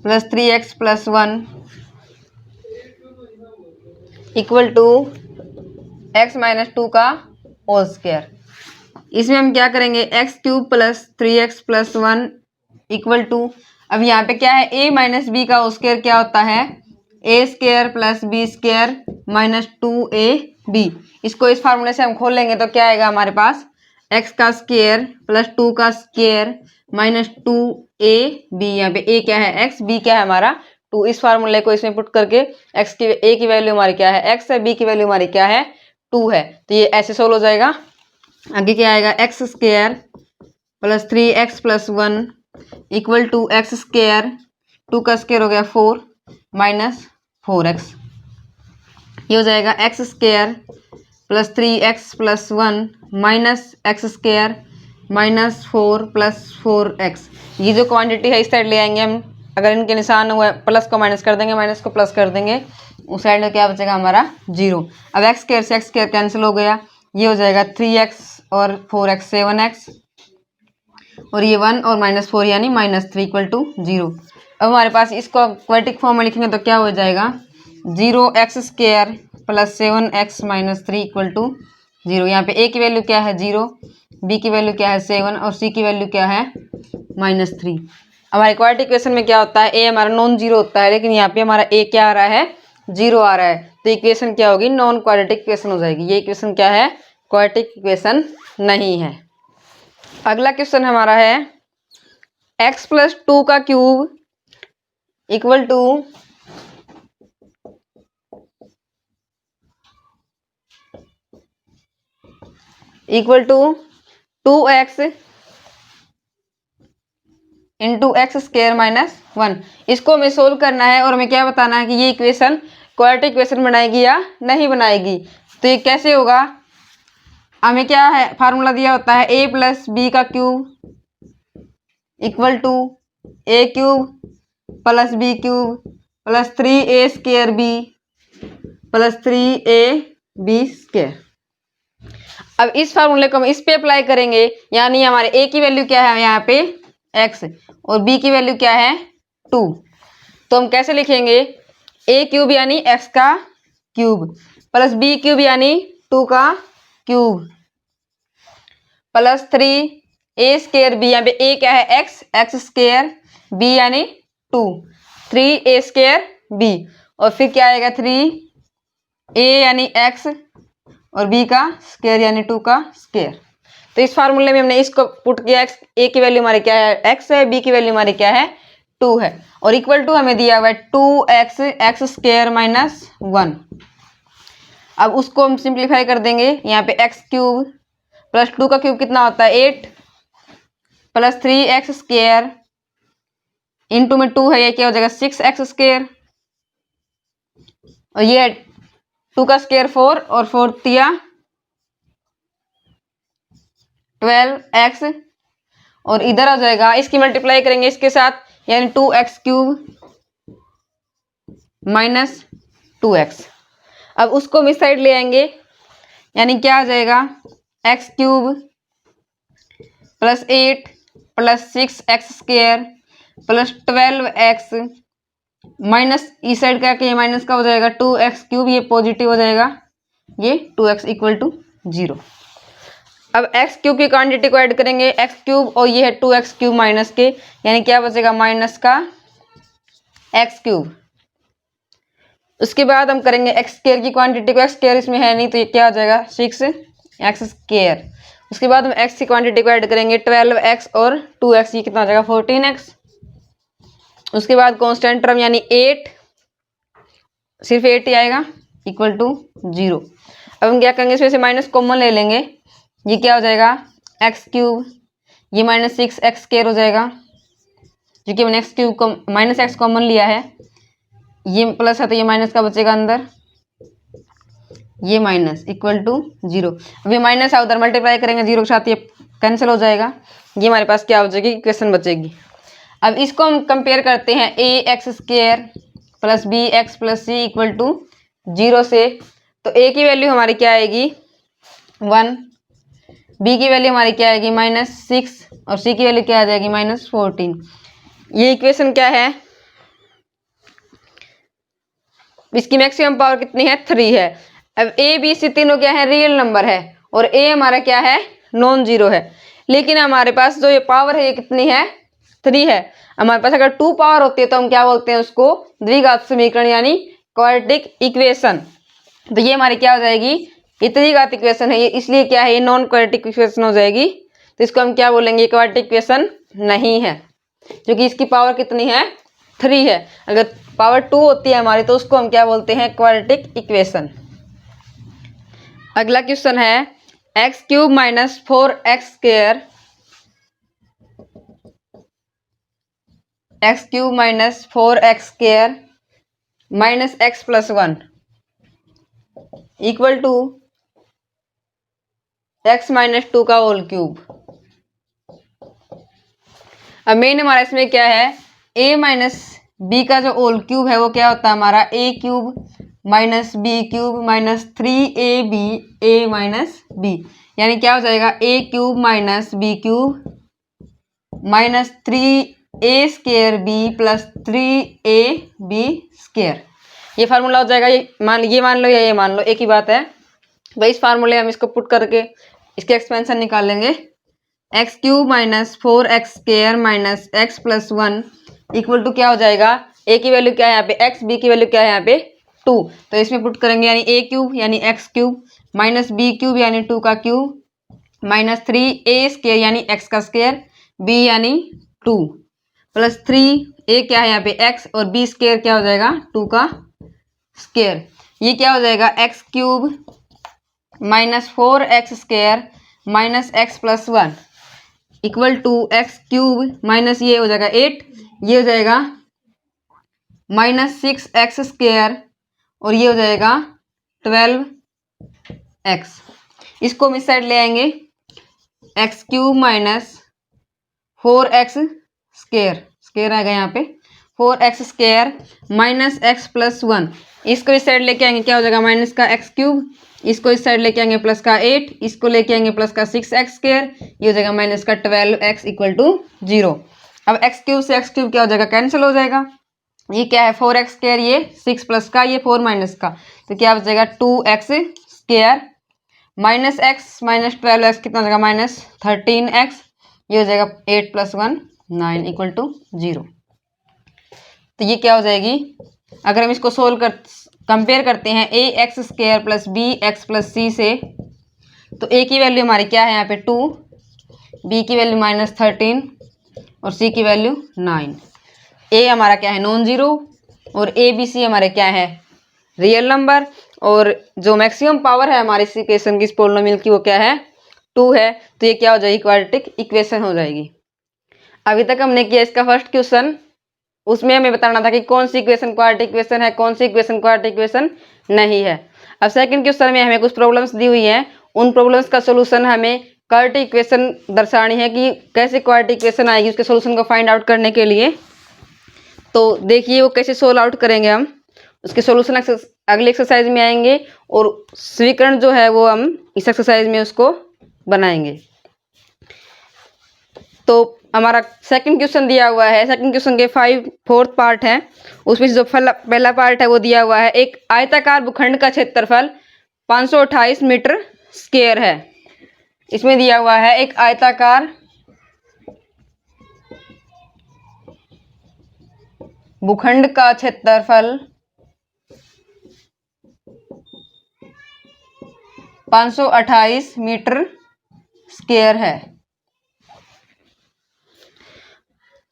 + 3x + 1 equal to x - 2 का होल स्क्वायर। इसमें हम क्या करेंगे x³ + 3x + 1 इक्वल टू, अब यहाँ पे क्या है a - b का होल स्क्वायर क्या होता है a² + b² - 2ab। इसको इस फार्मूले से हम खोल लेंगे तो क्या आएगा हमारे पास x का स्क्वायर + 2 का स्क्वायर - 2ab। यहाँ पे a क्या है x, b क्या है हमारा 2। इस फार्मूले को इसमें पुट करके x की a की वैल्यू हमारी क्या है x है, b की वैल्यू हमारी क्या है 2 है। तो ये ऐसे सोल्व हो जाएगा। आगे क्या आएगा x² + 3x + 1 equal to x², 2 का स्क्वायर हो गया 4 - 4x। ये हो जाएगा x² + 3x + 1 -x² -4 + 4x। ये जो क्वांटिटी है इस साइड ले आएंगे हम, अगर इनके निशान हुआ प्लस को माइनस कर देंगे, माइनस को प्लस कर देंगे, उस साइड में क्या बचेगा हमारा 0। अब x² से x² कैंसिल हो गया, ये हो जाएगा 3x और 4x 7x और ये 1 और -4 यानी -3 इक्वल टू 0। अब हमारे पास इसको क्वाड्रेटिक फॉर्म में लिखेंगे तो क्या हो जाएगा 0x² + 7x - 3 इक्वल टू 0। यहाँ पे a की वैल्यू क्या है 0, b की वैल्यू क्या है 7 और c की वैल्यू क्या है -3। हमारे क्वाड्रेटिक इक्वेशन में क्या होता है a हमारा नॉन जीरो होता है, लेकिन यहाँ पे हमारा a क्या आ रहा है 0 आ रहा है। तो इक्वेशन क्या होगी नॉन क्वाड्रेटिक इक्वेशन हो जाएगी। ये इक्वेशन क्या है क्वाड्रेटिक इक्वेशन नहीं है। अगला क्वेश्चन हमारा है x + 2 का cube equal to equal to 2x into x² - 1। इसको हमें सोल्व करना है और हमें क्या बताना है कि ये इक्वेशन क्वाड्रेटिक इक्वेशन बनाएगी या नहीं बनाएगी। तो ये कैसे होगा, हमें क्या है फार्मूला दिया होता है a + b का cube equal to a³ + b³ + 3a² + 3ab²। अब इस फार्मूले को हम इस पे अप्लाई करेंगे, यानी हमारे a की वैल्यू क्या है यहाँ पे x और b की वैल्यू क्या है 2। तो हम कैसे लिखेंगे a³ यानी x का क्यूब प्लस b³ यानी 2 का क्यूब प्लस 3a² b, यहाँ पे a क्या है x² b यानी 2 3a² b और फिर क्या आएगा 3a यानी x और b का स्क्वायर यानी 2 का स्क्वायर। तो इस फार्मूले में हमने इसको पुट किया x, a की वैल्यू हमारी क्या है x है, b की वैल्यू हमारी क्या है 2 है और इक्वल टू हमें दिया हुआ है 2x x² - 1। अब उसको हम सिंप्लीफाई कर देंगे, यहाँ पे x³ + 2 का क्यूब कितना होता है 8 + 3x² इंटू में 2 है, ये क्या हो जाएगा 6x² और ये 2 का स्क्वायर 4 और 4 तिया 12x और इधर आ जाएगा, इसकी मल्टीप्लाई करेंगे इसके साथ यानी 2x³ - 2x। अब उसको हम इस साइड ले आएंगे, यानी क्या आ जाएगा x³ + 8 + 6x² + 12x माइनस इस साइड का कि माइनस का हो जाएगा 2x³, ये पॉजिटिव हो जाएगा, ये 2x = 0। अब x³ की क्वांटिटी को ऐड करेंगे x³ और ये है 2x³ माइनस के, यानी क्या बचेगा माइनस का x³। उसके बाद हम करेंगे x² की क्वांटिटी को, x² इसमें है नहीं तो ये क्या हो जाएगा 6x²। उसके बाद हम x की क्वांटिटी को ऐड करेंगे 12x और 2x, ये कितना हो जाएगा 14x। उसके बाद कांस्टेंट टर्म यानी 8, सिर्फ 8 ही आएगा इक्वल टू 0। अब हम क्या करेंगे, इसमें से माइनस कॉमन ले लेंगे। ये क्या हो जाएगा एक्स क्यूब, ये माइनस 6x स्क्वायर हो जाएगा, क्योंकि हमने एक्स क्यूब को माइनस एक्स कॉमन लिया है। ये प्लस है तो ये माइनस का बचेगा अंदर, ये माइनस इक्वल टू 0। अभी माइनस है उधर मल्टीप्लाई करेंगे 0 के साथ, ये कैंसिल हो जाएगा। ये हमारे पास क्या हो जाएगी, इक्वेशन बचेगी। अब इसको हम कंपेयर करते हैं a x square plus b x plus c equal to 0 से। तो ए की वैल्यू हमारी क्या आएगी 1, बी की वैल्यू हमारी क्या आएगी -6 और सी की वैल्यू क्या आ जाएगी -14। ये इक्वेशन क्या है, इसकी मैक्सिमम पावर कितनी है 3 है। अब ए बी सी तीनों क्या है रियल नंबर है और ए हमारा क्या है नॉन जीरो है, लेकिन हमारे पास जो ये पावर है ये कितनी है 3 है। हमारे पास अगर 2 पावर होती है तो हम क्या बोलते हैं उसको द्विघात समीकरण यानी क्वाड्रेटिक इक्वेशन। तो ये हमारी क्या हो जाएगी ये द्विघात इक्वेशन है, ये इसलिए क्या है ये नॉन क्वाड्रेटिक इक्वेशन हो जाएगी। तो इसको हम क्या बोलेंगे क्वाड्रेटिक इक्वेशन नहीं है, क्योंकि इसकी पावर कितनी है 3 है। अगर पावर 2 होती है हमारी तो उसको हम क्या बोलते हैं क्वाड्रेटिक इक्वेशन। अगला क्वेश्चन है x cube minus 4x square, x cube minus 4x square minus x plus 1 equal to x minus 2 का होल क्यूब। अब मेन हमारा इसमें क्या है a माइनस बी का जो होल क्यूब है वो क्या होता है हमारा a cube minus b cube minus 3ab a minus b, यानी क्या हो जाएगा a cube minus b cube minus 3a square b plus 3ab square. ये फार्मूला हो जाएगा, ये मान लो या ये मान लो एक ही बात है भाई। इस फार्मूले हम इसको पुट करके इसके एक्सपेंशन निकाल लेंगे। X cube minus 4x square minus x plus 1 equal to क्या हो जाएगा a की वैल्यू क्या है यहाँ पे x, b की वैल्यू क्या है यहाँ पे 2। तो इसमें पुट करेंगे यानी a क्यूब यानी x cube minus b cube यानी 2 का क्यूब माइनस 3a स्क्वायर यानी x का स्क्वायर b यानी 2 प्लस 3a क्या है यहाँ पे x और b स्क्वायर क्या हो जाएगा 2 का स्क्वायर। ये क्या हो जाएगा x cube minus 4x square minus x plus 1 equal to x cube minus ये हो जाएगा 8, ये हो जाएगा माइनस 6x स्क्वायर और ये हो जाएगा 12x। इसको हम इस साइड ले आएंगे x cube minus 4x square, square आएगा यहाँ पे 4x square minus x plus 1। इसको इस साइड लेके आएंगे क्या हो जाएगा माइनस का एक्स क्यूब, इसको इस साइड लेके आएंगे प्लस का 8, इसको लेके आएंगे प्लस का 6x स्क्वायर, ये हो जाएगा माइनस का 12x इक्वल टू 0। अब एक्स क्यूब से एक्स क्यूब क्या हो जाएगा कैंसिल हो जाएगा। ये क्या है 4x स्क्वायर, ये 6 प्लस का ये 4 माइनस का, तो क्या हो जाएगा 2x square minus x minus 12x कितना हो जाएगा माइनस 13x, ये हो जाएगा 8 प्लस 1 9 इक्वल टू 0। तो ये क्या हो जाएगी अगर हम इसको सोल्व कंपेयर करते हैं a x square plus b x plus c से, तो ए की वैल्यू हमारी क्या है यहाँ पे 2, बी की वैल्यू माइनस 13 और सी की वैल्यू 9। ए हमारा क्या है नॉन जीरो और ए बी सी हमारे क्या है रियल नंबर, और जो मैक्सिमम पावर है हमारी इस इक्वेशन की इस पोलिनोमियल की वो क्या है 2 है। तो ये क्या हो जाएगी क्वाड्रेटिक इक्वेशन हो जाएगी। अभी तक हमने किया इसका फर्स्ट क्वेश्चन, उसमें हमें बताना था कि कौन सी इक्वेशन क्वाड्रेटिक इक्वेशन है, कौन सी इक्वेशन क्वाड्रेटिक इक्वेशन नहीं है। अब सेकंड क्वेश्चन में हमें कुछ प्रॉब्लम्स दी हुई हैं, उन प्रॉब्लम्स का सोल्यूशन हमें क्वाड्रेटिक इक्वेशन दर्शानी है कि कैसे क्वाड्रेटिक इक्वेशन आएगी, उसके सोल्यूशन को फाइंड आउट करने के लिए। तो देखिए वो कैसे सोल्व आउट करेंगे हम, उसके सोल्यूशन अगले एक्सरसाइज में आएंगे और स्वीकरण जो है वो हम इस एक्सरसाइज में उसको बनाएंगे। तो हमारा सेकंड क्वेश्चन दिया हुआ है, सेकंड क्वेश्चन के 4th पार्ट है, उसमें जो पहला पार्ट है वो दिया हुआ है एक आयताकार भूखंड का क्षेत्रफल 528 मीटर स्क्वायर है। इसमें दिया हुआ है एक आयताकार भूखंड का क्षेत्रफल 528 मीटर स्क्वायर है।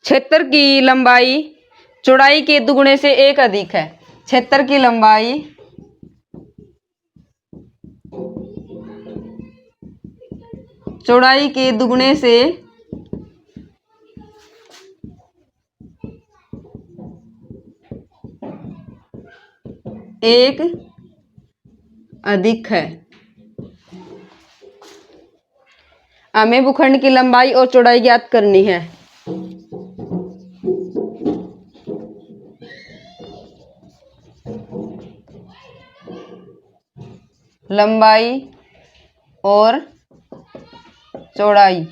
क्षेत्र की लंबाई चौड़ाई के दुगुने से 1 अधिक है। क्षेत्र की लंबाई चौड़ाई के दुगने से एक अधिक है। हमें भूखंड की लंबाई और चौड़ाई ज्ञात करनी है। लंबाई और चौड़ाई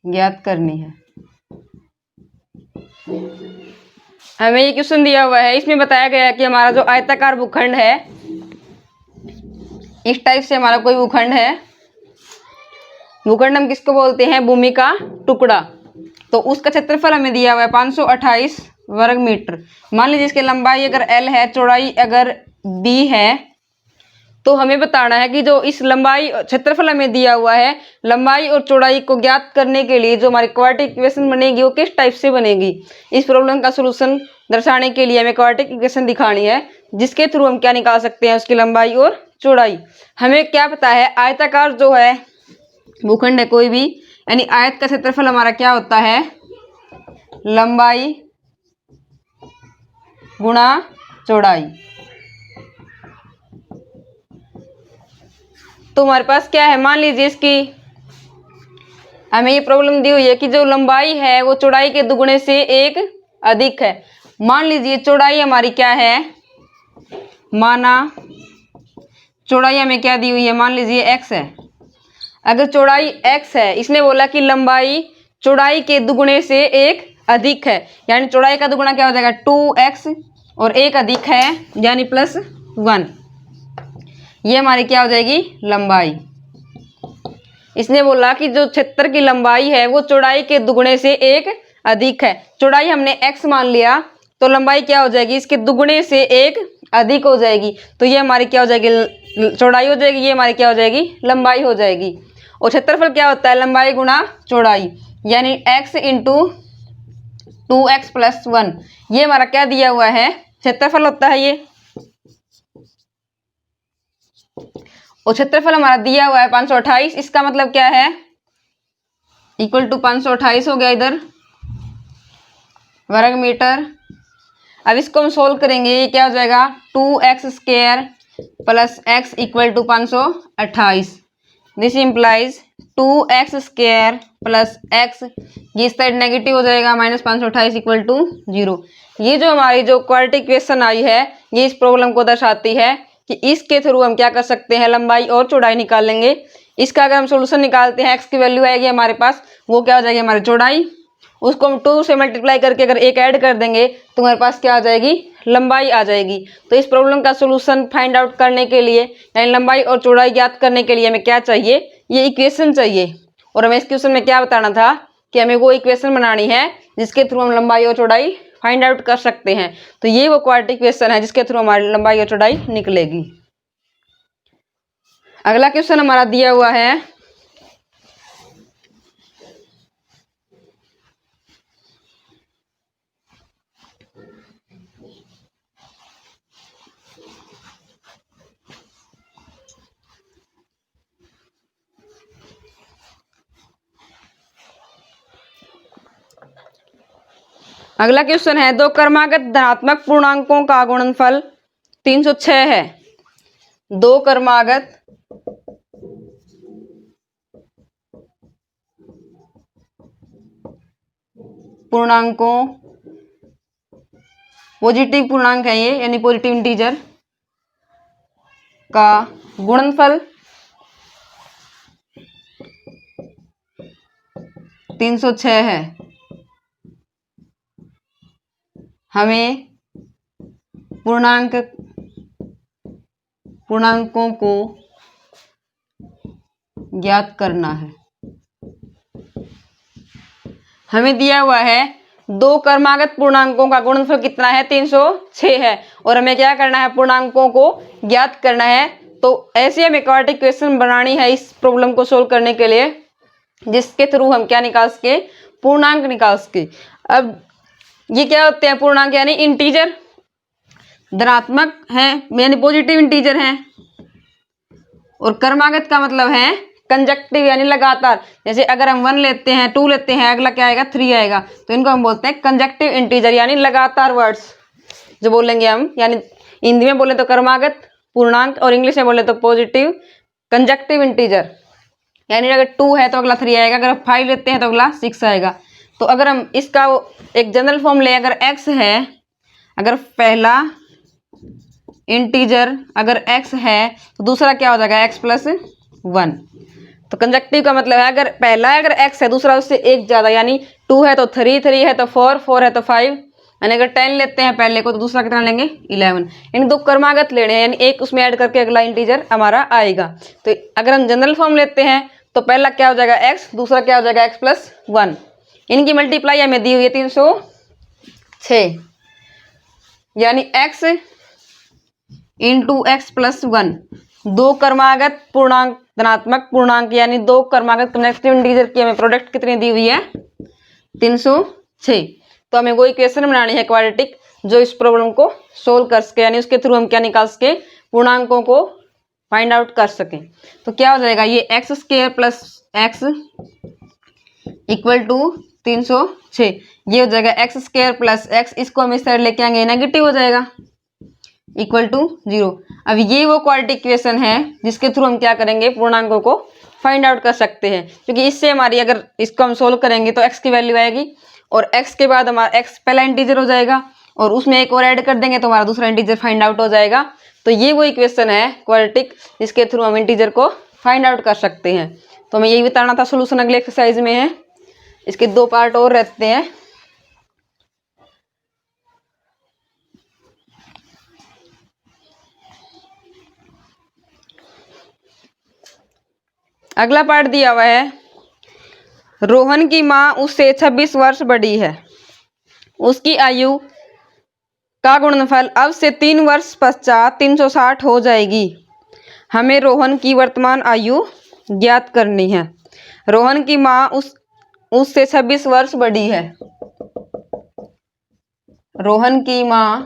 ज्ञात करनी है। हमें ये क्वेश्चन दिया हुआ है, इसमें बताया गया है कि हमारा जो आयताकार भूखंड है, इस टाइप से हमारा कोई भूखंड है। भूखंड हम किसको बोलते हैं? भूमि का टुकड़ा। तो उसका क्षेत्रफल हमें दिया हुआ है 528 वर्ग मीटर। मान लीजिए इसकी लंबाई अगर L है, चौड़ाई अगर B है, तो हमें बताना है कि जो इस लंबाई क्षेत्रफल हमें दिया हुआ है, लंबाई और चौड़ाई को ज्ञात करने के लिए जो हमारी क्वाड्रेटिक इक्वेशन बनेगी वो किस टाइप से बनेगी। इस प्रॉब्लम का सलूशन दर्शाने के लिए हमें क्वाड्रेटिक इक्वेशन दिखानी है, जिसके थ्रू हम क्या निकाल सकते हैं, उसकी लंबाई और चौड़ाई। हमें क्या पता है, आयताकार जो है भूखंड है कोई भी, यानी आयत का क्षेत्रफल हमारा क्या होता है? लंबाई गुणा चौड़ाई। तो हमारे पास क्या है, मान लीजिए इसकी हमें ये प्रॉब्लम दी हुई है कि जो लंबाई है वो चौड़ाई के दुगने से एक अधिक है। मान लीजिए चौड़ाई हमारी क्या है, माना चौड़ाई हमें क्या दी हुई है, मान लीजिए x है। अगर चौड़ाई x है, इसने बोला कि लंबाई चौड़ाई के दुगने से एक अधिक है, यानी चौड़ाई का दुगना क्या हो जाएगा 2x और एक अधिक है यानी +1। ये हमारी क्या हो जाएगी लंबाई। इसने बोला कि जो क्षेत्र की लंबाई है वो चौड़ाई के दुगने से एक अधिक है। चौड़ाई हमने x मान लिया, तो लंबाई क्या हो जाएगी, इसके दुगने से एक अधिक हो जाएगी। तो ये हमारी क्या हो जाएगी, चौड़ाई हो जाएगी, ये हमारी क्या हो जाएगी, लंबाई हो जाएगी। और क्षेत्रफल क्या होता है, लंबाई गुणा चौड़ाई, यानी x इंटू 2x + 1। ये हमारा क्या दिया हुआ है, क्षेत्रफल होता है ये। और क्षेत्रफल हमारा दिया हुआ है 528। इसका मतलब क्या है, इक्वल टू 528 हो गया इधर वर्ग मीटर। अब इसको हम सोल्व करेंगे, ये क्या हो जाएगा 2x² + x = 528। This implies 2x² + x, ये इस साइड नेगेटिव हो जाएगा, -528 = 0। ये जो हमारी जो क्वाड्रेटिक इक्वेशन आई है, ये इस प्रॉब्लम को दर्शाती है कि इसके थ्रू हम क्या कर सकते हैं, लंबाई और चौड़ाई निकाल लेंगे। इसका अगर हम सोल्यूशन निकालते हैं, x की वैल्यू आएगी हमारे पास, वो क्या हो जाएगी हमारी चौड़ाई। उसको हम 2 से मल्टीप्लाई करके अगर एक ऐड कर देंगे तो हमारे पास क्या आ जाएगी, लंबाई आ जाएगी। तो इस प्रॉब्लम का सोल्यूशन फाइंड आउट करने के लिए, यानी लंबाई और चौड़ाई ज्ञात करने के लिए हमें क्या चाहिए, ये इक्वेशन चाहिए। और हमें इस क्वेश्चन में क्या बताना था कि हमें वो इक्वेशन बनानी है जिसके थ्रू हम लंबाई और चौड़ाई फाइंड आउट कर सकते हैं। तो ये वो क्वाड्रेटिक इक्वेशन है जिसके थ्रू हमारी लंबाई और चौड़ाई निकलेगी। अगला क्वेश्चन हमारा दिया हुआ है, अगला क्वेश्चन है, दो क्रमागत धनात्मक पूर्णांकों का गुणनफल 306 है। दो क्रमागत पूर्णांकों, पॉजिटिव पूर्णांक है ये, यानी पॉजिटिव इंटीजर का गुणनफल 306 है। हमें पूर्णांकों को ज्ञात करना है। हमें दिया हुआ है दो क्रमागत पूर्णांकों का गुणनफल कितना है, 306 है, और हमें क्या करना है, पूर्णांकों को ज्ञात करना है। तो ऐसे हमें क्वाड्रेटिक इक्वेशन बनानी है इस प्रॉब्लम को सोल्व करने के लिए, जिसके थ्रू हम क्या निकाल सके, पूर्णांक निकाल सके। अब ये क्या होते हैं पूर्णांक, यानी इंटीजर, धनात्मक है यानी पॉजिटिव इंटीजर हैं, और क्रमागत का मतलब है कंजक्टिव यानी लगातार। जैसे अगर हम 1 लेते हैं, 2 लेते हैं, अगला क्या आएगा 3 आएगा, तो इनको हम बोलते हैं कंजक्टिव इंटीजर यानी लगातार वर्ड्स जो बोलेंगे हम। यानी हिंदी में बोले तो क्रमागत पूर्णांक और इंग्लिश में बोले तो पॉजिटिव कंजक्टिव इंटीजर। यानी अगर 2 है तो अगला 3 आएगा, अगर 5 लेते हैं तो अगला 6 आएगा। तो अगर हम इसका एक जनरल फॉर्म ले, अगर x है, अगर पहला इंटीजर अगर x है तो दूसरा क्या हो जाएगा x प्लस 1। तो कंजक्टिव का मतलब है अगर पहला अगर x है, दूसरा उससे एक ज्यादा, यानी 2 है तो 3, 3 है तो 4, 4 है तो 5, यानी अगर 10 लेते हैं पहले को तो दूसरा कितना लेंगे 11। इन दो क्रमागत लेने हैं, यानी एक उसमें ऐड करके अगला इंटीजर हमारा आएगा। तो अगर हम जनरल फॉर्म लेते हैं तो पहला क्या हो जाएगा x, दूसरा क्या हो जाएगा x प्लस 1। इनकी मल्टीप्लाई हमें दी हुई है 306, यानी x इंटू एक्स प्लस 1। दो क्रमागत पूर्णांक धनात्मक पूर्णांक यानी दो क्रमागत कनेक्टिव इंटीजर की हमें प्रोडक्ट कितनी दी हुई है 306। तो हमें वो इक्वेशन बनानी है क्वाड्रेटिक जो इस प्रॉब्लम को सोल्व कर सके, यानी उसके थ्रू हम क्या निकाल सके पूर्णांकों को फाइंड आउट कर सकें। तो क्या हो जाएगा ये x square plus x equal to 306, ये हो जाएगा एक्स स्क्वायर प्लस एक्स, इसको हम इस साइड लेके आएंगे नेगेटिव हो जाएगा इक्वल टू 0। अब ये वो क्वाड्रेटिक इक्वेशन है जिसके थ्रू हम क्या करेंगे पूर्णांकों को फाइंड आउट कर सकते हैं, क्योंकि इससे हमारी अगर इसको हम सोल्व करेंगे तो x की वैल्यू आएगी और x के बाद हमारा x पहला इंटीजर हो जाएगा और उसमें एक और ऐड कर देंगे तो हमारा दूसरा इंटीजर फाइंड आउट हो जाएगा। तो ये वो इक्वेशन है क्वाड्रेटिक जिसके थ्रू हम इंटीजर को फाइंड आउट कर सकते हैं। तो हमें यही बताना था, सोल्यूशन अगले एक्सरसाइज में है, इसके 2 पार्ट और रहते हैं। अगला पार्ट दिया हुआ है, रोहन की मां उससे 26 वर्ष बड़ी है, उसकी आयु का गुणनफल अब से 3 वर्ष पश्चात 360 हो जाएगी। हमें रोहन की वर्तमान आयु ज्ञात करनी है। रोहन की मां उससे 26 वर्ष बड़ी है। रोहन की मां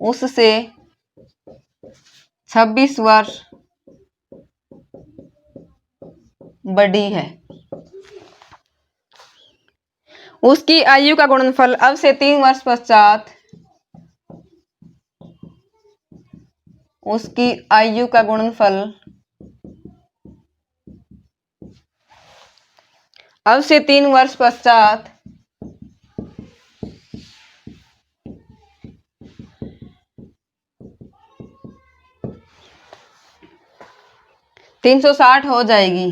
उससे 26 वर्ष बड़ी है। उसकी आयु का गुणनफल अब से 3 वर्ष पश्चात, उसकी आयु का गुणनफल अब से 3 वर्ष पश्चात 360 हो जाएगी।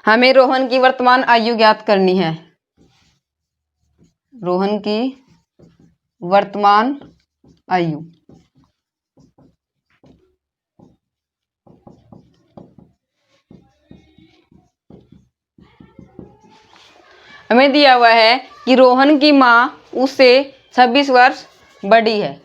हमें रोहन की वर्तमान आयु ज्ञात करनी है। रोहन की वर्तमान आयु हमें दिया हुआ है कि रोहन की मां उससे 26 वर्ष बड़ी है,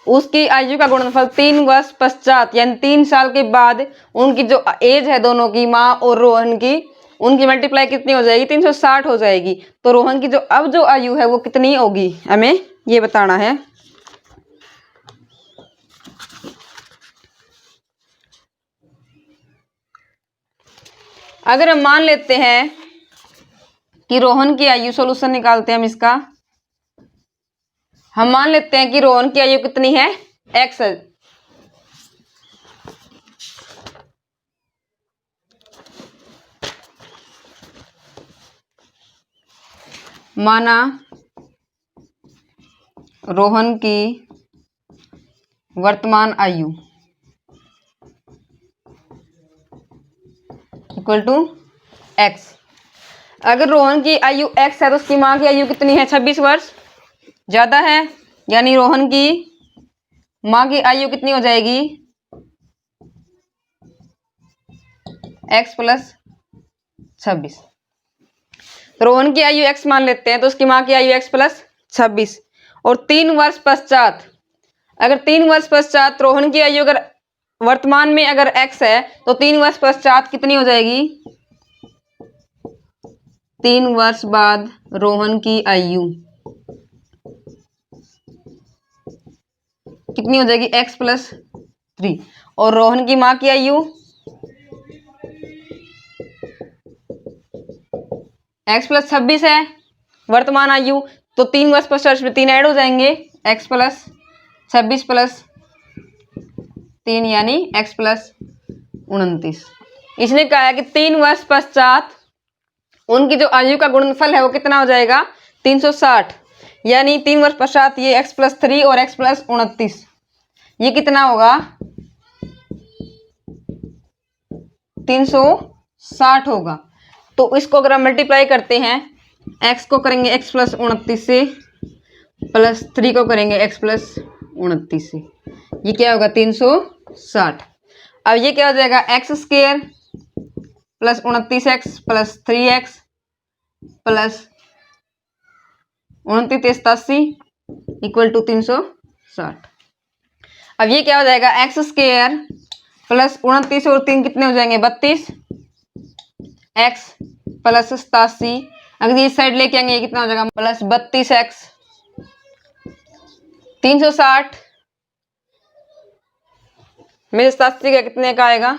उसकी आयु का गुणनफल 3 वर्ष पश्चात यानी 3 साल के बाद उनकी जो एज है दोनों की, मां और रोहन की, उनकी मल्टीप्लाई कितनी हो जाएगी 360 हो जाएगी। तो रोहन की जो अब जो आयु है वो कितनी होगी हमें ये बताना है। अगर हम मान लेते हैं कि रोहन की आयु, सॉल्यूशन निकालते हैं हम इसका, हम मान लेते हैं कि रोहन की आयु कितनी है x है। माना रोहन की वर्तमान आयु इक्वल टू x। अगर रोहन की आयु x है तो उसकी मां की आयु कितनी है 26 वर्ष ज्यादा है, यानी रोहन की मां की आयु कितनी हो जाएगी x प्लस 26। तो रोहन की आयु x मान लेते हैं तो उसकी मां की आयु x प्लस 26 और 3 वर्ष पश्चात, अगर 3 वर्ष पश्चात रोहन की आयु अगर वर्तमान में अगर x है तो 3 वर्ष पश्चात कितनी हो जाएगी 3 वर्ष बाद रोहन की आयु कितनी हो जाएगी? x plus 3। और रोहन की माँ की आयु x प्लस 26 है वर्तमान आयु। तो 3 वर्ष पश्चात इसमें 3 ऐड हो जाएंगे, x प्लस 26 प्लस 3 यानी x प्लस 29। इसने कहा है कि 3 वर्ष पश्चात उनकी जो आयु का गुणनफल है वो कितना हो जाएगा? 360। यानी 3 वर्ष पश्चात ये x प्लस 3 और x प्लस 29 ये कितना होगा? 360 होगा। तो इसको अगर हम मल्टीप्लाई करते हैं, x को करेंगे x प्लस 29 से, प्लस 3 को करेंगे x प्लस 29 से, ये क्या होगा? 360। अब ये क्या हो जाएगा? X square plus 29x plus 3x plus 29 87 equal to 360। अब ये क्या हो जाएगा? एक्स स्क्वायर प्लस 29 और 3 कितने हो जाएंगे? 32 x प्लस 87। अगर इस साइड लेके आएंगे ये कितना हो जाएगा? प्लस 32x 360 में 87 का कितने का आएगा?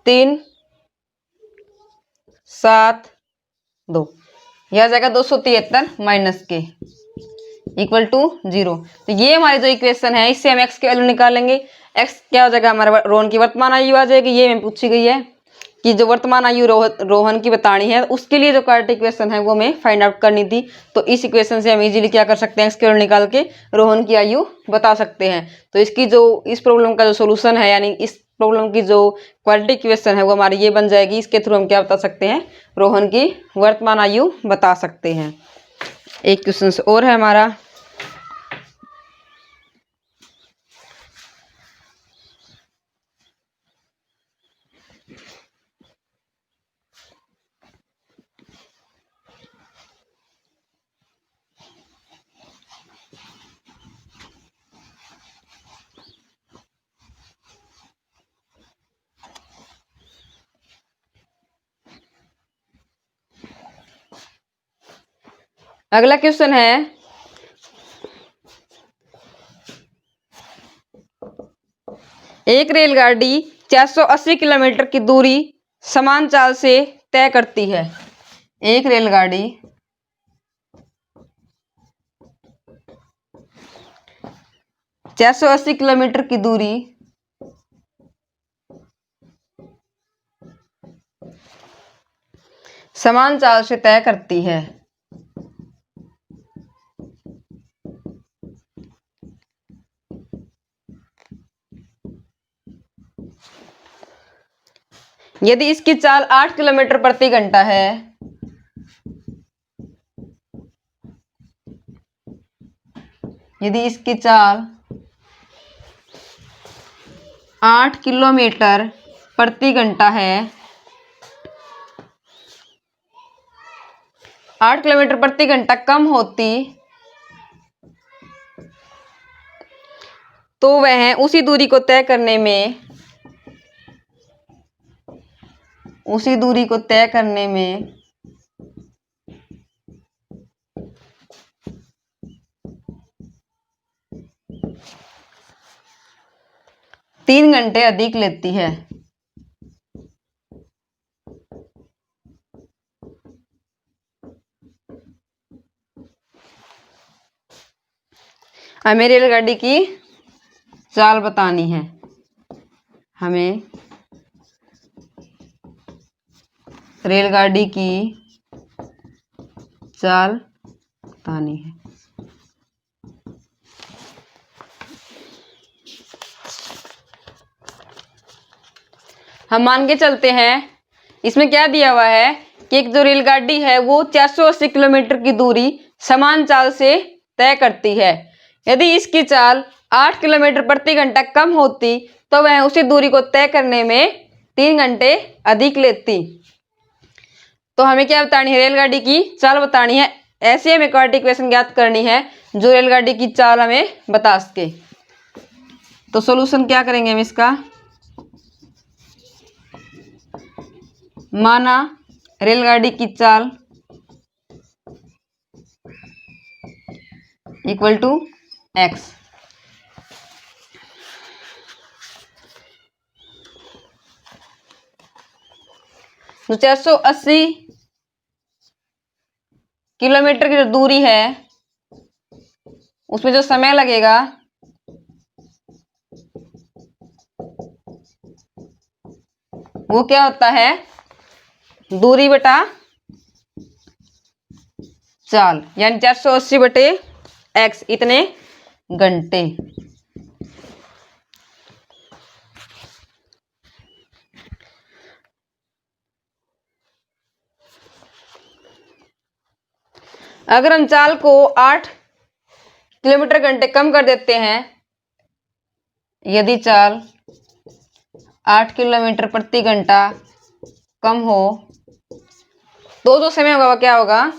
3 7 2, यह आ जाएगा 273 माइनस के इक्वल टू 0। तो ये हमारी जो इक्वेशन है इससे हम x की वैल्यू निकालेंगे। x क्या हो जाएगा? हमारा रोहन की वर्तमान आयु आ जाएगी। ये हमें पूछी गई है कि जो वर्तमान आयु रोहन की बतानी है, उसके लिए जो करेक्ट इक्वेशन है वो हमें फाइंड आउट करनी थी। तो इस इक्वेशन से हम इजीली क्या कर सकते हैं? x की वैल्यू निकाल के रोहन की आयु बता सकते हैं। तो इसकी जो इस प्रॉब्लम का जो सोल्यूशन है, यानी इस प्रॉब्लम की जो क्वाड्रेटिक इक्वेशन है वो हमारी ये बन जाएगी। इसके थ्रू हम क्या बता सकते हैं? रोहन की वर्तमान आयु बता सकते हैं। एक क्वेश्चन और है हमारा। अगला क्वेश्चन है, एक रेलगाड़ी 480 किलोमीटर की दूरी समान चाल से तय करती है। एक रेलगाड़ी 480 किलोमीटर की दूरी समान चाल से तय करती है। यदि इसकी चाल 8 किलोमीटर प्रति घंटा है, यदि इसकी चाल 8 किलोमीटर प्रति घंटा है, 8 किलोमीटर प्रति घंटा कम होती तो वह उसी दूरी को तय करने में 3 घंटे अधिक लेती है। हमें रेलगाड़ी की चाल बतानी है। हमें रेलगाड़ी की चाल बतानी है। हम मान के चलते हैं, इसमें क्या दिया हुआ है कि एक जो रेलगाड़ी है वो 480 किलोमीटर की दूरी समान चाल से तय करती है। यदि इसकी चाल 8 किलोमीटर प्रति घंटा कम होती तो वह उसी दूरी को तय करने में 3 घंटे अधिक लेती। तो हमें क्या बतानी है? रेलगाड़ी की चाल बतानी है। ऐसे हमें क्वाड्रेटिक इक्वेशन ज्ञात करनी है जो रेलगाड़ी की चाल हमें बता सके। तो सॉल्यूशन क्या करेंगे हम इसका? माना रेलगाड़ी की चाल इक्वल टू एक्स। तो 480 किलोमीटर की जो दूरी है उसमें जो समय लगेगा वो क्या होता है, दूरी बटा चाल, यानी 480 बटे एक्स, इतने घंटे। अगर हम चाल को 8 किलोमीटर घंटे कम कर देते हैं, यदि चाल 8 किलोमीटर प्रति घंटा कम हो तो जो समय होगा वो क्या होगा,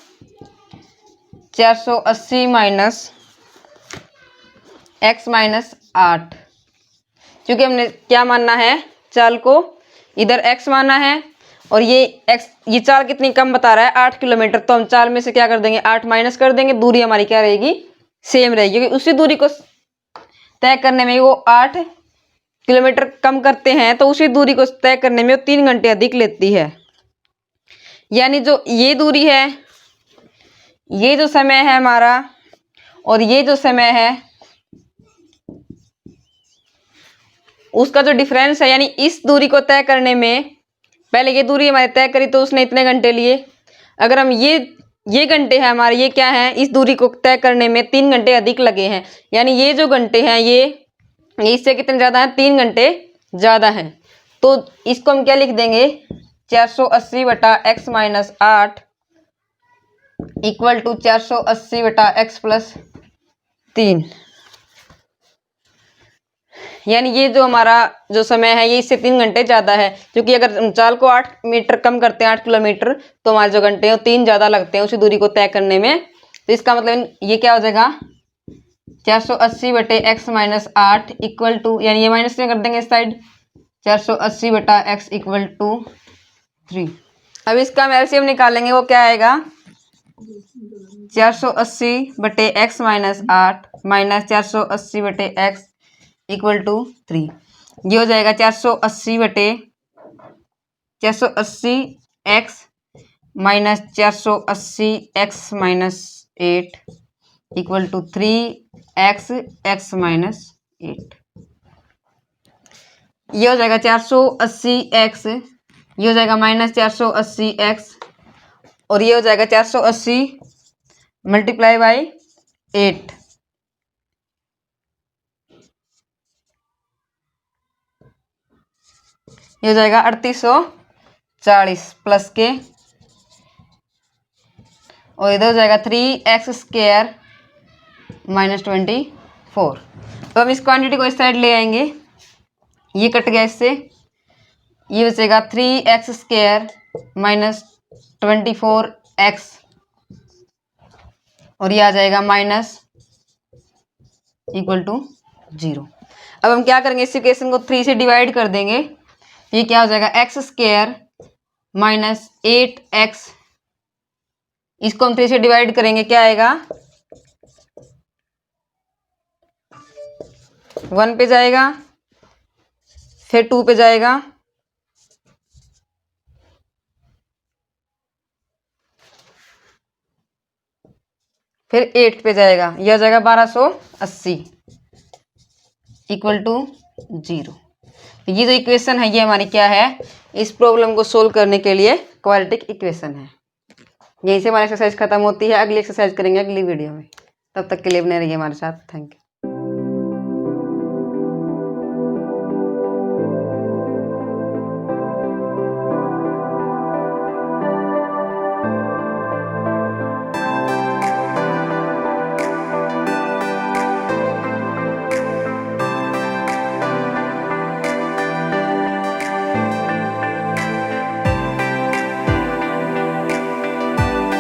480 माइनस एक्स माइनस 8। क्योंकि हमने क्या मानना है, चाल को इधर एक्स माना है और ये एक्स, ये चाल कितनी कम बता रहा है 8 किलोमीटर, तो हम चाल में से क्या कर देंगे 8 माइनस कर देंगे, दूरी हमारी क्या रहेगी, सेम रहेगी। क्योंकि उसी दूरी को तय करने में वो 8 किलोमीटर कम करते हैं तो उसी दूरी को तय करने में वो 3 घंटे अधिक लेती है। यानी जो ये दूरी है, ये जो समय है हमारा और ये जो समय है उसका जो डिफरेंस है, यानी इस दूरी को तय करने में पहले ये दूरी हमारे तय करी तो उसने इतने घंटे लिए। अगर हम ये घंटे हैं हमारे, ये क्या है, इस दूरी को तय करने में 3 घंटे अधिक लगे हैं, यानी ये जो घंटे हैं ये इससे कितने ज़्यादा हैं, 3 घंटे ज़्यादा हैं। तो इसको हम क्या लिख देंगे, 480 बटा एक्स माइनस 8 इक्वल टू 480 बटा एक्स प्लस 3। यानी ये जो हमारा जो समय है ये इससे 3 घंटे ज़्यादा है। क्योंकि अगर हम चाल को 8 मीटर कम करते हैं, 8 किलोमीटर, तो हमारे जो घंटे हैं वो 3 ज़्यादा लगते हैं उसी दूरी को तय करने में। तो इसका मतलब ये क्या हो जाएगा, 480 बटे एक्स माइनस 8 इक्वल टू, यानी ये माइनस में कर देंगे इस साइड, 480 बटा एक्स इक्वल टू 3। अब इसका हम एलसीएम निकालेंगे, वो क्या आएगा, 480 बटे एक्स माइनस 8 माइनस 480 बटे एक्स इक्वल टू 3। ये हो जाएगा 480 बटे 480 x minus 480 x minus 8 equal to 3 x x minus 8। ये हो जाएगा 480 एक्स, ये हो जाएगा माइनस 480 एक्स और ये हो जाएगा 480 मल्टीप्लाई बाई 8। ये हो जाएगा 3840 प्लस के, और इधर हो जाएगा 3x स्क्वायर माइनस 24। तो हम इस क्वांटिटी को इस साइड ले आएंगे, ये कट गया इससे, ये बचेगा 3x स्क्वायर माइनस 24x और ये आ जाएगा माइनस इक्वल टू 0। अब हम क्या करेंगे, इस इक्वेशन को 3 से डिवाइड कर देंगे, ये क्या हो जाएगा एक्स स्क्वायर माइनस 8x, इसको हम 3 से डिवाइड करेंगे, क्या आएगा 1 पे जाएगा, फिर 2 पे जाएगा, फिर 8 पे जाएगा, यह हो जाएगा 1280 इक्वल टू 0। ये जो इक्वेशन है ये हमारी क्या है, इस प्रॉब्लम को सोल्व करने के लिए क्वाड्रेटिक इक्वेशन है। यहीं से हमारी एक्सरसाइज खत्म होती है। अगली एक्सरसाइज करेंगे अगली वीडियो में, तब तक के लिए बने रहिए हमारे साथ। Thank you.